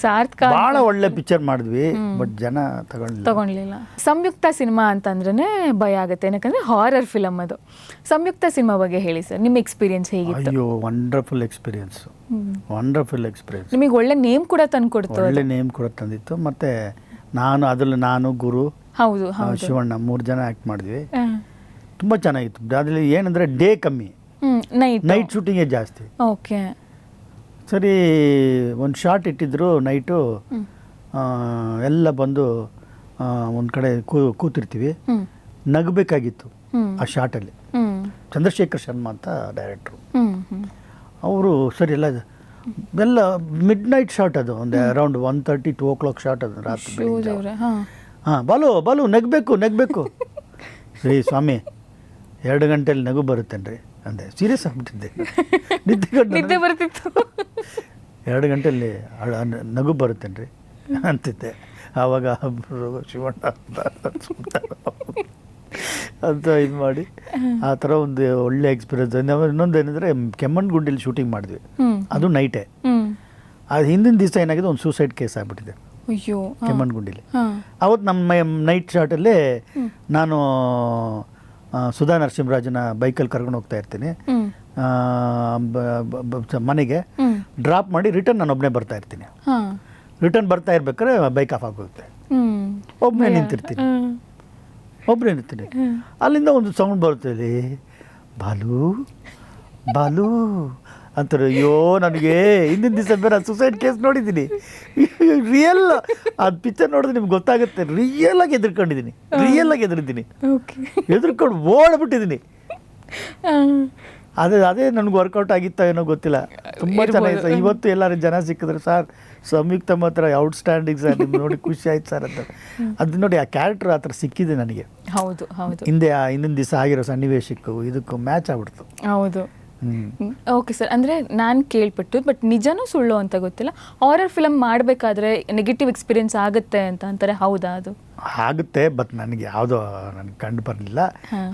ಸಾರ್ಥಕ. ಭಾಳ ಒಳ್ಳೆ ಪಿಕ್ಚರ್ ಮಾಡಿದ್ವಿ, ಬಟ್ ಜನ ತಗೊಳ್ಲಿಲ್ಲ. ಸಂಯುಕ್ತ ಸಿನಿಮಾ ಅಂತಂದ್ರೆ ಭಯ ಆಗುತ್ತೆ, ಯಾಕಂದ್ರೆ ಹಾರರ್ ಫಿಲಮ್ ಅದು. ಸಂಯುಕ್ತ ಸಿನಿಮಾ ಬಗ್ಗೆ ಹೇಳಿ ಸರ್, ನಿಮ್ಮ ಎಕ್ಸ್ಪೀರಿಯನ್ಸ್ ಹೇಗಿತ್ತು? ಅಯ್ಯೋ, ವಂಡರ್ಫುಲ್ ಎಕ್ಸ್ಪೀರಿಯನ್ಸ್, ವಂಡರ್ಫುಲ್ ಎಕ್ಸ್ಪೀರಿಯನ್ಸ್. ನಿಮಗೆ ಒಳ್ಳೆ ನೇಮ್ ಕೂಡ ತಂದುಕೊಡ್ತು. ಒಳ್ಳೆ ನೇಮ್ ಕೂಡ ತಂದಿತ್ತು. ಮತ್ತು ನಾನು ಗುರು, ಹೌದು, ಶಿವಣ್ಣ 3 ಜನ ಆ್ಯಕ್ಟ್ ಮಾಡಿದ್ವಿ. ತುಂಬ ಚೆನ್ನಾಗಿತ್ತು. ಅದರಲ್ಲಿ ಏನಂದರೆ ಡೇ ಕಮ್ಮಿ, ನೈಟ್ ಶೂಟಿಂಗೇ ಜಾಸ್ತಿ. ಓಕೆ. ಸರಿ, ಒಂದು ಶಾಟ್ ಇಟ್ಟಿದ್ರು ನೈಟು, ಎಲ್ಲ ಬಂದು ಒಂದು ಕಡೆ ಕೂತಿರ್ತೀವಿ, ನಗಬೇಕಾಗಿತ್ತು ಆ ಶಾಟಲ್ಲಿ. ಚಂದ್ರಶೇಖರ್ ಶರ್ಮಾ ಅಂತ ಡೈರೆಕ್ಟ್ರು, ಅವರು ಸರಿ ಎಲ್ಲ ಮಿಡ್ ನೈಟ್ ಶಾಟ್ ಅದು, ಒಂದು ಅರೌಂಡ್ 1:30 2 o'clock ಶಾಟ್ ಅದು, ರಾತ್ರಿ. ಬಾಲು ನಗಬೇಕು ಸರಿ ಸ್ವಾಮಿ, 2 ಗಂಟೆಯಲ್ಲಿ ನಗು ಬರುತ್ತೇನ್ರಿ ಅಂದೆ. ಸೀರಿಯಸ್ ಆಗ್ಬಿಟ್ಟಿದ್ದೆ, ನಿದ್ದೆ ಬರ್ತಿತ್ತು. 2 ಗಂಟೆಯಲ್ಲಿ ನಗು ಬರುತ್ತೇನ್ರಿ ಅಂತಿದ್ದೆ. ಆವಾಗ ಶಿವಣ್ಣ ಅಂತ ಇದು ಮಾಡಿ ಆ ಥರ ಒಂದು ಒಳ್ಳೆ ಎಕ್ಸ್ಪೀರಿಯನ್ಸ್. ಇನ್ನೊಂದು ಏನಂದರೆ ಕೆಮ್ಮಣ್ಣಗುಂಡಿಲಿ ಶೂಟಿಂಗ್ ಮಾಡಿದ್ವಿ, ಅದು ನೈಟೇ. ಅದು ಹಿಂದಿನ ದಿವಸ ಏನಾಗಿದೆ, ಒಂದು ಸೂಸೈಡ್ ಕೇಸ್ ಆಗಿಬಿಟ್ಟಿದೆ ಕೆಮ್ಮಣ್ಣಗುಂಡಿಲಿ. ಅವತ್ತು ನಮ್ಮ ನೈಟ್ ಶಾಟಲ್ಲಿ ನಾನು ಸುಧಾ ನರಸಿಂಹರಾಜನ ಬೈಕಲ್ಲಿ ಕರ್ಕೊಂಡು ಹೋಗ್ತಾ ಇರ್ತೀನಿ ಮನೆಗೆ, ಡ್ರಾಪ್ ಮಾಡಿ ರಿಟರ್ನ್ ನಾನು ಒಬ್ಬನೇ ಬರ್ತಾ ಇರ್ತೀನಿ. ರಿಟರ್ನ್ ಬರ್ತಾ ಇರ್ಬೇಕಾದ್ರೆ ಬೈಕ್ ಆಫ್ ಆಗೋಗುತ್ತೆ, ಒಬ್ಬನೇ ನಿಂತಿರ್ತೀನಿ. ಅಲ್ಲಿಂದ ಒಂದು ಸೌಂಡ್ ಬರುತ್ತೆ, ಇಲ್ಲಿ ಬಾಲು ಅಂತಾರೆ. ಅಯ್ಯೋ, ನನಗೆ ಹಿಂದಿನ ದಿವಸ ಬೇರೆ ಸುಸೈಡ್ ಕೇಸ್ ನೋಡಿದ್ದೀನಿ, ರಿಯಲ್ ಅದು ಪಿಕ್ಚರ್ ನೋಡಿದ್ರೆ ನಿಮ್ಗೆ ಗೊತ್ತಾಗುತ್ತೆ. ರಿಯಲ್ ಆಗಿ ಎದುರ್ಕೊಂಡಿದ್ದೀನಿ, ಎದುರ್ಕೊಂಡು ಓಡ್ಬಿಟ್ಟಿದ್ದೀನಿ. ಅದೇ ನನಗೆ ವರ್ಕೌಟ್ ಆಗಿತ್ತ ಏನೋ ಗೊತ್ತಿಲ್ಲ, ತುಂಬ ಚೆನ್ನಾಗಿದೆ. ಇವತ್ತು ಎಲ್ಲರೂ ಜನ ಸಿಕ್ಕಿದ್ರೆ, ಸರ್ ಸಂಯುಕ್ತ ಮಾತ್ರ ಔಟ್ಸ್ಟ್ಯಾಂಡಿಂಗ್ ಸರ್, ನಿಮ್ಗೆ ನೋಡಿ ಖುಷಿ ಆಯ್ತು ಸರ್ ಅಂತ. ಅದು ನೋಡಿ, ಆ ಕ್ಯಾರೆಕ್ಟರ್ ಆ ಥರ ಸಿಕ್ಕಿದೆ ನನಗೆ. ಹೌದು, ಹಿಂದಿನ ದಿವಸ ಆಗಿರೋ ಸನ್ನಿವೇಶಕ್ಕೂ ಇದಕ್ಕೂ ಮ್ಯಾಚ್ ಆಗ್ಬಿಡ್ತು. ಹೌದು, ಓಕೆ ಸರ್, ಅಂದರೆ ನಾನು ಕೇಳ್ಪಟ್ಟು ಬಟ್ ನಿಜನೂ ಸುಳ್ಳು ಅಂತ ಗೊತ್ತಿಲ್ಲ, ಹಾರರ್ ಫಿಲಮ್ ಮಾಡಬೇಕಾದ್ರೆ ನೆಗೆಟಿವ್ ಎಕ್ಸ್ಪೀರಿಯನ್ಸ್ ಆಗುತ್ತೆ ಅಂತ ಅಂತಾರೆ, ಹೌದಾ ಅದು? ಆಗುತ್ತೆ, ಬಟ್ ನನಗೆ ಯಾವುದೋ ನನಗೆ ಕಂಡು ಬರಲಿಲ್ಲ.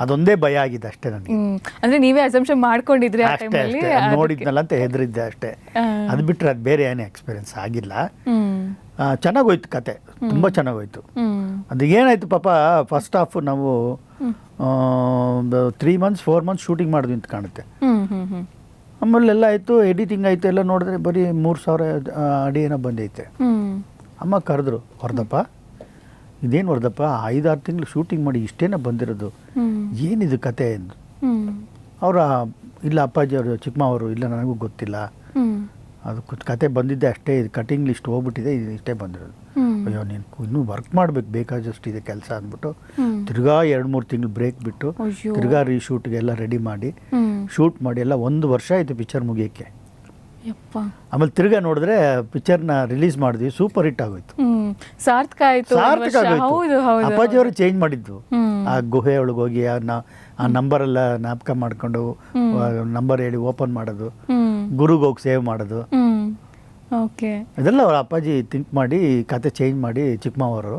ಅದೊಂದೇ ಭಯ ಆಗಿದೆ ಅಷ್ಟೇ ನನಗೆ. ಅಂದರೆ ನೀವೇ ಅಸಂಪ್ಷನ್ ಮಾಡ್ಕೊಂಡಿದ್ರಿ ಆ ಅಷ್ಟೇ ಟೈಮಲ್ಲಿ? ಅಷ್ಟೇ ನೋಡಿದ್ನಲ್ಲ ಅಂತ ಹೆದರಿದ್ದೆ ಅಷ್ಟೇ. ಅದು ಬಿಟ್ಟರೆ ಅದು ಬೇರೆ ಏನು ಎಕ್ಸ್ಪೀರಿಯನ್ಸ್ ಆಗಿಲ್ಲ. ಚೆನ್ನಾಗೋಯ್ತು ಕತೆ, ತುಂಬ ಚೆನ್ನಾಗೋಯ್ತು. ಅದು ಏನಾಯ್ತು ಪಾಪ, ಫಸ್ಟ್ ಹಾಫ್ ನಾವು 3 months 4 months ಶೂಟಿಂಗ್ ಮಾಡಿದ್ವಿ ಅಂತ ಕಾಣುತ್ತೆ. ಆಮೇಲೆ ಎಲ್ಲ ಆಯಿತು, ಎಡಿಟಿಂಗ್ ಆಯಿತು, ಎಲ್ಲ ನೋಡಿದ್ರೆ ಬರೀ 3,000 ಅಡಿ ಏನೋ ಬಂದೈತೆ. ಅಮ್ಮ ಕರೆದ್ರು, ವರದಪ್ಪ ಇದೇನು ವರದಪ್ಪ 5-6 ತಿಂಗಳು ಶೂಟಿಂಗ್ ಮಾಡಿ ಇಷ್ಟೇನ ಬಂದಿರೋದು, ಏನಿದು ಕತೆ ಎಂದು. ಅವರ ಇಲ್ಲ ಅಪ್ಪಾಜಿ ಅವರು ಚಿಕ್ಕಮ್ಮವರು, ಇಲ್ಲ ನನಗೂ ಗೊತ್ತಿಲ್ಲ, ಅದು ಕತೆ ಬಂದಿದ್ದೆ ಅಷ್ಟೇ, ಇದು ಕಟಿಂಗ್ ಲಿಸ್ಟ್ ಹೋಗ್ಬಿಟ್ಟಿದೆ, ಇದು ಇಷ್ಟೇ ಬಂದಿರೋದು. ಅಯ್ಯೋ ನೀನು ಇನ್ನೂ ವರ್ಕ್ ಮಾಡ್ಬೇಕು, ಬೇಕಾದಷ್ಟು ಇದೆ ಕೆಲಸ ಅಂದ್ಬಿಟ್ಟು ತಿರ್ಗಾ 2-3 ತಿಂಗಳು ಬ್ರೇಕ್ ಬಿಟ್ಟು ತಿರ್ಗಾ ರೀಶೂಟ್ಗೆ ಎಲ್ಲ ರೆಡಿ ಮಾಡಿ ಶೂಟ್ ಮಾಡಿ ಎಲ್ಲ 1 ವರ್ಷ ಆಯಿತು ಪಿಕ್ಚರ್ ಮುಗಿಯೋಕ್ಕೆ. ಆಮೇಲೆ ತಿರ್ಗಾ ನೋಡಿದ್ರೆ ಪಿಕ್ಚರ್ನ ರಿಲೀಸ್ ಮಾಡಿದ್ವಿ, ಸೂಪರ್ ಹಿಟ್ ಆಗೋಯ್ತು, ಸಾರ್ಥಕ ಆಯಿತು. ಅಪ್ಪಾಜಿ ಅವರು ಚೇಂಜ್ ಮಾಡಿದ್ದು, ಆ ಗುಹೆ ಒಳಗೆ ಹೋಗಿ ಆ ನಂಬರೆಲ್ಲ ಜ್ಞಾಪಕ ಮಾಡ್ಕೊಂಡು ನಂಬರ್ ಹೇಳಿ ಓಪನ್ ಮಾಡೋದು, ಗುರುಗೆ ಹೋಗಿ ಸೇವ್ ಮಾಡೋದು, ಇದೆಲ್ಲ ಅವ್ರ ಅಪ್ಪಾಜಿ ಥಿಂಕ್ ಮಾಡಿ ಕತೆ ಚೇಂಜ್ ಮಾಡಿ ಚಿಕ್ಕಮ್ಮವರು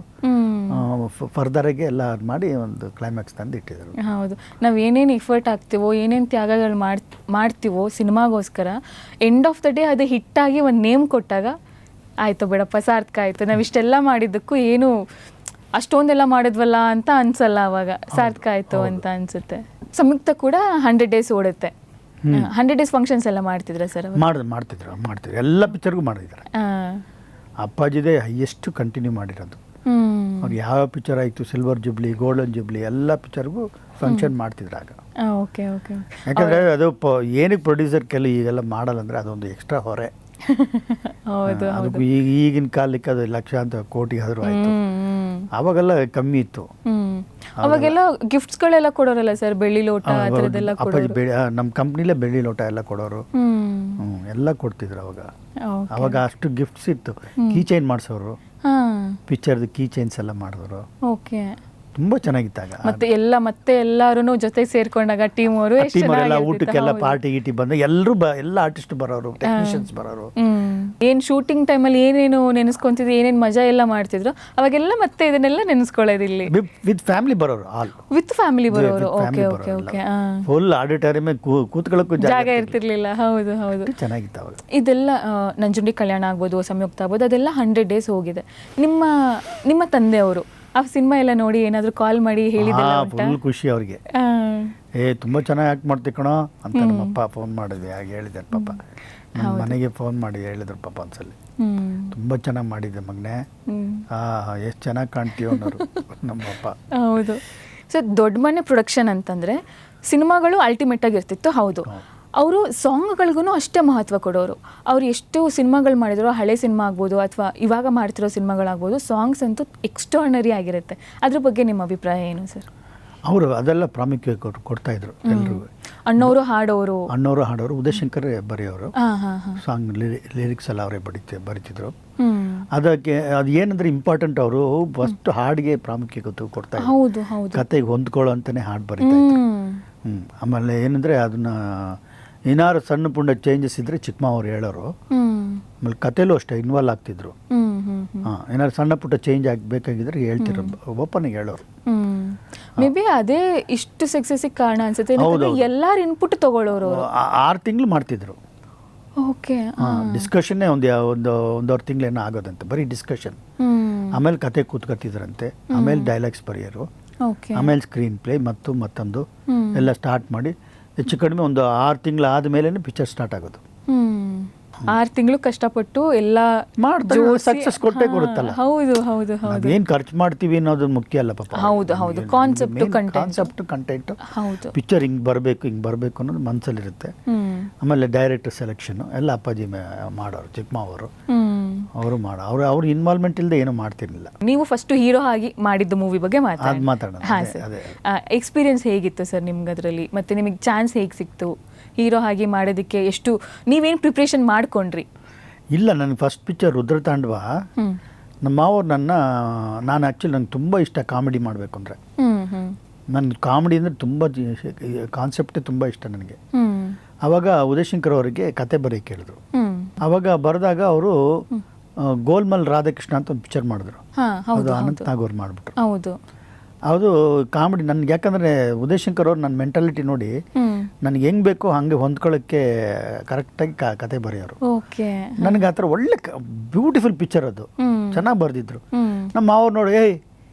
ಫರ್ದರಾಗೆ ಎಲ್ಲ ಮಾಡಿ ಒಂದು ಕ್ಲೈಮ್ಯಾಕ್ಸ್ ತಂದು ಇಟ್ಟಿದ್ರು. ಹೌದು, ನಾವು ಏನೇನು ಎಫರ್ಟ್ ಹಾಕ್ತೀವೋ, ಏನೇನು ತ್ಯಾಗಗಳು ಮಾಡ್ತೀವೋ ಸಿನಿಮಾಗೋಸ್ಕರ, ಎಂಡ್ ಆಫ್ ದ ಡೇ ಅದು ಹಿಟ್ಟಾಗಿ ಒಂದು ನೇಮ್ ಕೊಟ್ಟಾಗ ಆಯಿತು ಬಿಡಪ್ಪ ಸಾರ್ಥಕ ಆಯಿತು, ನಾವು ಇಷ್ಟೆಲ್ಲ ಮಾಡಿದ್ದಕ್ಕೂ ಏನು ಅಷ್ಟೊಂದೆಲ್ಲ ಮಾಡಿದ್ವಲ್ಲ ಅಂತ ಅನ್ಸಲ್ಲ, ಅವಾಗ ಸಾರ್ಥಕ ಆಯಿತು ಅಂತ ಅನ್ಸುತ್ತೆ. ಸಂಯುಕ್ತ ಕೂಡ 100 days ಓಡುತ್ತೆ. 100 days ಫಂಕ್ಷನ್ಸ್ ಎಲ್ಲ ಮಾಡ್ತಿದ್ರ ಸರ್? ಮಾಡ್ತಿದ್ರು ಎಲ್ಲ ಪಿಕ್ಚರ್ಗೂ ಮಾಡಿದ್ದಾರೆ. ಅಪ್ಪಾಜಿದೇ ಹೈಯೆಸ್ಟ್ ಕಂಟಿನ್ಯೂ ಮಾಡಿರೋದು. ಅವ್ರು ಯಾವ ಪಿಕ್ಚರ್ ಆಯಿತು, ಸಿಲ್ವರ್ ಜುಬ್ಲಿ, ಗೋಲ್ಡನ್ ಜುಬ್ಲಿ, ಎಲ್ಲ ಪಿಕ್ಚರ್ಗೂ ಫಂಕ್ಷನ್ ಮಾಡ್ತಿದ್ರು ಆಗ. ಯಾಕಂದರೆ ಅದು ಏನಕ್ಕೆ ಪ್ರೊಡ್ಯೂಸರ್ ಈಗೆಲ್ಲ ಮಾಡಲ್ಲ ಅಂದರೆ ಅದೊಂದು ಎಕ್ಸ್ಟ್ರಾ ಹೊರೆ. ಅದಕ್ಕೂ ಈಗಿನ ಕಾಲಕ್ಕೆ ಅದು ಲಕ್ಷಾಂತರ ಕೋಟಿಗಾದರೂ ಆಯಿತು, ಅವಾಗೆಲ್ಲ ಕಮ್ಮಿ ಇತ್ತು. ಅವಾಗೆಲ್ಲ ಗಿಫ್ಟ್ಸ್ಗಳೆಲ್ಲ ಕೊಡೋರಲ್ಲ ಸರ್, ಬೆಳ್ಳಿ ಲೋಟ ಅಪ್ಪಾಜಿ ನಮ್ಮ ಕಂಪ್ನಿಲೇ ಬೆಳ್ಳಿ ಲೋಟ ಎಲ್ಲ ಕೊಡೋರು, ಎಲ್ಲ ಕೊಡ್ತಿದ್ರು ಅವಾಗ. ಅವಾಗ ಅಷ್ಟು ಗಿಫ್ಟ್ಸ್ ಇತ್ತು. ಕೀ ಚೈನ್ ಮಾಡಿಸೋರು, ಪಿಕ್ಚರ್ದು ಕೀ ಚೈನ್ಸ್ ಎಲ್ಲ ಮಾಡಿದ್ರು. ತುಂಬ ಚೆನ್ನಾಗಿತ್ತಾಗ. ಮತ್ತೆ ಎಲ್ಲರೂ ಜೊತೆ ಸೇರ್ಕೊಂಡಾಗ ಟೀಮ್ ಅವರು ಎಲ್ಲ ಊಟಕ್ಕೆಲ್ಲ ಪಾರ್ಟಿ ಗೀಟಿ ಬಂದ ಎಲ್ಲ ಆರ್ಟಿಸ್ಟ್ ಬರೋರು, ಟೆಕ್ನಿಷಿಯನ್ಸ್ ಬರೋರು. ಏನ್ ಶೂಟಿಂಗ್ ಟೈಮಲ್ಲಿ ಏನೇನು ನೆನೆಸ್ಕೊಂತಿದ್ರು, ಏನೇನು ಮಜಾ ಎಲ್ಲ ಮಾಡ್ತಿದ್ರು, ಅವಾಗೆಲ್ಲ ಮತ್ತೆ ಇದನ್ನೆಲ್ಲ ನೆನೆಸ್ಕೊಳ್ಳೋದು ಇಲ್ಲಿ ವಿತ್ ಫ್ಯಾಮಿಲಿ ಬರೋರು, ವಿತ್ ಫ್ಯಾಮಿಲಿ ಬರೋರು. Okay okay okay. Full auditorium ಕೂತ್ಕೊಳ್ಳೋಕ್ಕೂ ಜಾಗ ಇರ್ತಿರ್ಲಿಲ್ಲ. ಹೌದು ಹೌದು, ಚೆನ್ನಾಗಿತ್ತು ಅವಾಗ. ಇದೆಲ್ಲ ನಂಜುಂಡಿ ಕಲ್ಯಾಣ ಆಗ್ಬೋದು, ಸಂಯುಕ್ತ ಆಗ್ಬೋದು, ಅದೆಲ್ಲ 100 days ಹೋಗಿದೆ. ನಿಮ್ಮ ತಂದೆಯವರು ಆ ಸಿನಿಮಾ ಎಲ್ಲ ನೋಡಿ ಏನಾದರೂ ಕಾಲ್ ಮಾಡಿ ಹೇಳಿದ್ದಿಲ್ಲ? ಫುಲ್ ಖುಷಿ ಅವ್ರಿಗೆ. ತುಂಬ ಚೆನ್ನಾಗಿ ಆ್ಯಕ್ಟ್ ಮಾಡ್ತೀವಿ ಕಣೋ ಅಂತ ನಮ್ಮಪ್ಪ ಫೋನ್ ಮಾಡಿದ್ವಿ, ಹಾಗೆ ಹೇಳಿದ್ದಾರೆ ಪಾಪ. ನಮ್ಮ ಮನೆಗೆ ಫೋನ್ ಮಾಡಿ ಹೇಳಿದ್ರು ಪಾಪ ಒಂದ್ಸಲ, ತುಂಬ ಚೆನ್ನಾಗಿ ಮಾಡಿದ್ದೆ ಮಗನೇ, ಎಷ್ಟು ಚೆನ್ನಾಗಿ ಕಾಣ್ತೀವಿ ಅನ್ನೋರು ನಮ್ಮಪ್ಪ. ಹೌದು ಸರ್, ದೊಡ್ಡ ಮನೆ ಪ್ರೊಡಕ್ಷನ್ ಅಂತಂದರೆ ಸಿನಿಮಾಗಳು ಅಲ್ಟಿಮೇಟ್ ಆಗಿರ್ತಿತ್ತು. ಹೌದು, ಅವರು ಸಾಂಗ್ಗಳಿಗೂ ಅಷ್ಟೇ ಮಹತ್ವ ಕೊಡೋರು. ಅವ್ರು ಎಷ್ಟು ಸಿನಿಮಾಗಳು ಮಾಡಿದ್ರು, ಹಳೆ ಸಿನಿಮಾ ಆಗ್ಬೋದು ಅಥವಾ ಇವಾಗ ಮಾಡ್ತಿರೋ ಸಿನಿಮಾಗಳಾಗ್ಬೋದು, ಸಾಂಗ್ಸ್ ಅಂತೂ ಎಕ್ಸ್ಟ್ರಾರ್ನರಿ ಆಗಿರುತ್ತೆ. ಅದ್ರ ಬಗ್ಗೆ ನಿಮ್ಮ ಅಭಿಪ್ರಾಯ ಏನು ಸರ್? ಅವರು ಅದೆಲ್ಲ ಪ್ರಾಮುಖ್ಯ ಕೊಡ್ತಾಯಿದ್ರು ಎಲ್ರಿಗೂ. ಅಣ್ಣವರು ಹಾಡೋರು, ಉದಯಶಂಕರ್ ಬರೆಯೋರು, ಸಾಂಗ್ ಲಿರಿಕ್ಸ್ ಎಲ್ಲ ಅವರೇ ಬರಿತಿದ್ರು. ಅದಕ್ಕೆ ಅದು ಏನಂದ್ರೆ ಇಂಪಾರ್ಟೆಂಟ್, ಅವರು ಫಸ್ಟ್ ಹಾಡಿಗೆ ಪ್ರಾಮುಖ್ಯತೆ ಕೊಡ್ತಾ ಇದ್ರು, ಕತೆಗೆ ಹೊಂದ್ಕೊಳ್ಳೋ ಅಂತಾನೆ ಹಾಡು ಬರೀತಾ ಇದ್ರು. ಆಮೇಲೆ ಏನಂದರೆ ಅದನ್ನ ಏನಾರು ಸಣ್ಣ ಪುಂಡ ಚೇಂಜಸ್ ಇದ್ರೆ ಚಿಕ್ಕಮ್ಮ ಅವ್ರು ಹೇಳೋರು. ಆಮೇಲೆ ಕತೆಲೂ ಅಷ್ಟೇ ಇನ್ವಾಲ್ವ್ ಆಗ್ತಿದ್ರು. ಏನಾದ್ರು ಸಣ್ಣ ಪುಟ್ಟ ಚೇಂಜ್ ಆಗಬೇಕಾಗಿದ್ರೆ ಹೇಳ್ತಿರೋ, ಓಪನಿಗೆ ಹೇಳೋರು. ಮೇ ಬಿ ಅದೇ ಇಷ್ಟು ಸಕ್ಸಸ್ಸಿಗೆ ಕಾರಣ ಅನ್ಸುತ್ತೆ, ಎಲ್ಲಾರು ಇನ್ಪುಟ್ ತಗೊಳ್ಳೋರು. 6 ತಿಂಗಳು ಮಾಡ್ತಿದ್ರು. ಓಕೆ, ಡಿಸ್ಕಷನ್ನೇ ಒಂದೂವರೆ ತಿಂಗಳೇನೋ ಆಗೋದಂತೆ, ಬರೀ ಡಿಸ್ಕಷನ್. ಆಮೇಲೆ ಕತೆ ಕೂತ್ಕೊತಿದ್ರಂತೆ, ಆಮೇಲೆ ಡೈಲಾಗ್ಸ್ ಬರೆಯೋರು, ಆಮೇಲೆ ಸ್ಕ್ರೀನ್ ಪ್ಲೇ ಮತ್ತೊಂದು ಎಲ್ಲ ಸ್ಟಾರ್ಟ್ ಮಾಡಿ ಹೆಚ್ಚು ಕಡಿಮೆ ಒಂದು 6 ತಿಂಗಳು ಆದಮೇಲೆ ಪಿಕ್ಚರ್ ಸ್ಟಾರ್ಟ್ ಆಗೋದು. 6 ತಿಂಗಳು ಕಷ್ಟಪಟ್ಟು ಎಲ್ಲ ಮಾಡಿದ್ರೆ ಸಕ್ಸಸ್ ಕೊಟ್ಟೇ ಕೊಡುತ್ತಲ್ಲ. ಹೌದು ಹೌದು ಹೌದು, ಏನು ಖರ್ಚು ಮಾಡ್ತೀವಿ ಅನ್ನೋದು ಮುಖ್ಯ ಅಲ್ಲ ಪಾಪ. ಹೌದು ಹೌದು, ಕಾನ್ಸೆಪ್ಟ್ ಕಂಟೆಂಟ್ ಹೌದು, ಪಿಕ್ಚರ್ ಹಿಂಗೆ ಬರಬೇಕು ಅನ್ನೋದು ಮನಸ್ಸಲ್ಲಿರುತ್ತೆ. ಆಮೇಲೆ ಡೈರೆಕ್ಟರ್ ಸೆಲೆಕ್ಷನ್ ಎಲ್ಲ ಅಪ್ಪಾಜಿ ಮಾಡೋರು, ಚಿಕ್ಕಮ್ಮ ಅವರು ಅವ್ರ ಇನ್ವಾಲ್ವ್ಮೆಂಟ್ ಇಲ್ಲದೆ ಏನೂ ಮಾಡ್ತಿರ್ಲಿಲ್ಲ. ನೀವು ಫಸ್ಟ್ ಹೀರೋ ಆಗಿ ಮಾಡಿದ್ದು ಮೂವಿ ಬಗ್ಗೆ ಮಾತಾಡೋಣ. ಎಕ್ಸ್ಪೀರಿಯನ್ಸ್ ಹೇಗಿತ್ತು ಸರ್ ನಿಮ್ಗೆ ಅದರಲ್ಲಿ, ಮತ್ತೆ ನಿಮಗೆ ಚಾನ್ಸ್ ಹೇಗೆ ಸಿಕ್ತು ಹೀರೋ ಆಗಿ ಮಾಡೋದಕ್ಕೆ? ಎಷ್ಟು ನೀವೇನು ಪ್ರಿಪ್ರೇಷನ್ ಮಾಡ್ಕೊಂಡ್ರಿ? ಇಲ್ಲ, ನನಗೆ ಫಸ್ಟ್ ಪಿಕ್ಚರ್ ರುದ್ರತಾಂಡವ, ನಮ್ಮ ಮಾವರು ನಾನು ಆ್ಯಕ್ಚುಲಿ ನಂಗೆ ತುಂಬ ಇಷ್ಟ ಕಾಮಿಡಿ ಮಾಡಬೇಕು ಅಂದರೆ. ನನ್ನ ಕಾಮಿಡಿ ಅಂದರೆ ತುಂಬ ಕಾನ್ಸೆಪ್ಟೇ ತುಂಬ ಇಷ್ಟ ನನಗೆ. ಅವಾಗ ಉದಯ್ ಶಂಕರ್ ಅವರಿಗೆ ಕತೆ ಬರೆಯಕ್ಕೆ ಹೇಳಿದ್ರು. ಹ್ಮ್ ಅವಾಗ ಬರೆದಾಗ ಅವರು ಗೋಲ್ಮಲ್ ರಾಧಾಕೃಷ್ಣ ಅಂತ ಒಂದು ಪಿಕ್ಚರ್ ಮಾಡಿದ್ರು. ಹಾ ಅದು ಹೌದು ಅನಂತ್ ನಾಗ್ ಅವ್ರು ಮಾಡಿಬಿಟ್ರು. ಹೌದು. ಅದು ಕಾಮಿಡಿ. ನನಗೆ ಯಾಕಂದರೆ ಉದಯ್ ಶಂಕರ್ ಅವ್ರು ನನ್ನ ಮೆಂಟಾಲಿಟಿ ನೋಡಿ ಹ್ಮ್ ನನಗೆ ಹೆಂಗೆ ಬೇಕೋ ಹಾಗೆ ಹೊಂದ್ಕೊಳ್ಳೋಕ್ಕೆ ಕರೆಕ್ಟಾಗಿ ಕತೆ ಬರೆಯೋರು. ಓಕೆ. ನನಗೆ ಆ ಥರ ಒಳ್ಳೆ ಬ್ಯೂಟಿಫುಲ್ ಪಿಕ್ಚರ್ ಅದು. ಹ್ಮ್ ಚೆನ್ನಾಗಿ ಬರೆದಿದ್ರು. ಹ್ಮ್ ನಮ್ಮ ಅವ್ರು ನೋಡಿ, ಏಯ್